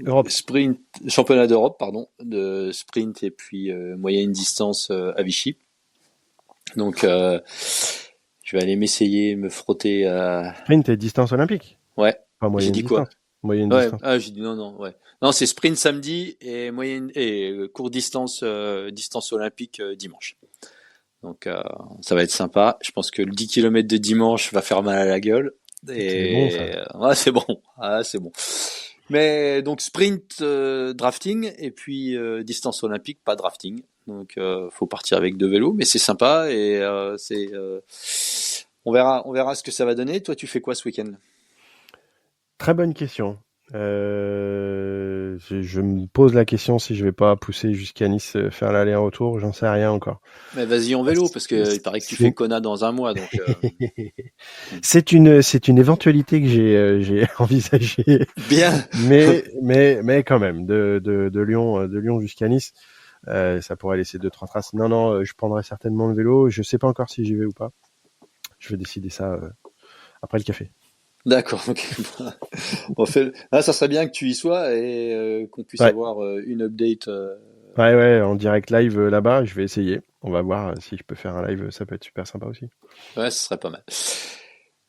Europe.
sprint, championnat d'Europe, pardon, de sprint et puis moyenne distance à Vichy. Donc, je vais aller m'essayer, me frotter à.
Sprint et distance olympique.
Ouais,
Pas
j'ai
moyenne
dit quoi?
distance. Moyenne
Ouais,
distance.
ah, j'ai dit non, non, ouais. Non, c'est sprint samedi et moyenne et court distance, distance olympique dimanche. Donc ça va être sympa. Je pense que le 10 km de dimanche va faire mal à la gueule.
C'est bon ça.
Et c'est bon. Ah, c'est bon. Mais donc sprint drafting et puis distance olympique pas drafting. Donc faut partir avec deux vélos, mais c'est sympa et on verra ce que ça va donner. Toi, tu fais quoi ce week-end?
Très bonne question. Je me pose la question si je vais pas pousser jusqu'à Nice faire l'aller-retour. J'en sais rien encore.
Mais vas-y en
Ah,
vélo parce que il paraît que tu fais
C'est
Kona dans un mois, donc
c'est une éventualité que j'ai envisagée,
bien.
mais quand même de Lyon jusqu'à Nice, ça pourrait laisser deux trois traces. Non non, je prendrai certainement le vélo. Je sais pas encore si j'y vais ou pas. Je vais décider ça après le café.
D'accord. Ok. Ça serait bien que tu y sois et qu'on puisse
Ouais.
avoir une update.
Ouais, en direct live là-bas, je vais essayer. On va voir si je peux faire un live, ça peut être super sympa aussi.
Ouais, ce serait pas mal.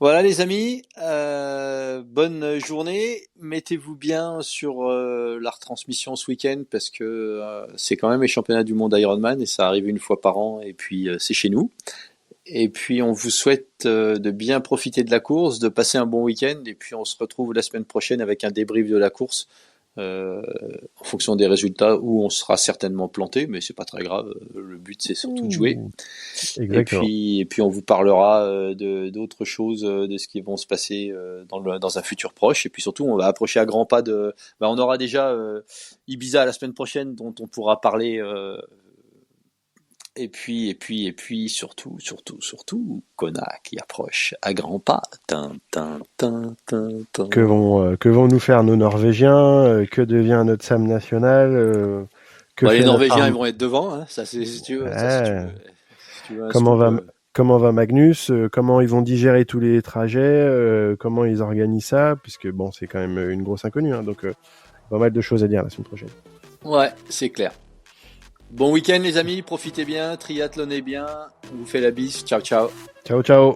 Voilà les amis, bonne journée. Mettez-vous bien sur la retransmission ce week-end parce que c'est quand même les championnats du monde Ironman et ça arrive une fois par an et puis c'est chez nous. Et puis on vous souhaite de bien profiter de la course, de passer un bon week-end et puis on se retrouve la semaine prochaine avec un débrief de la course en fonction des résultats où on sera certainement planté, mais c'est pas très grave. Le but c'est surtout de jouer.
Exactement.
Et puis on vous parlera d'autres choses, de ce qui vont se passer dans un futur proche. Et puis surtout, on va approcher à grands pas on aura déjà Ibiza la semaine prochaine, dont on pourra parler. Et puis surtout, Kona qui approche à grands pas.
Que vont nous faire nos Norvégiens? Que devient notre Sam national?
Les Norvégiens, ils vont être devant, hein, ça c'est si tu veux. Si tu veux
Comment va Magnus? Comment ils vont digérer tous les trajets? Comment ils organisent ça? Puisque bon, c'est quand même une grosse inconnue, hein, donc pas mal de choses à dire la semaine prochaine.
Ouais, c'est clair. Bon week-end les amis, profitez bien, triathlonnez bien, on vous fait la bise, ciao ciao.
Ciao ciao.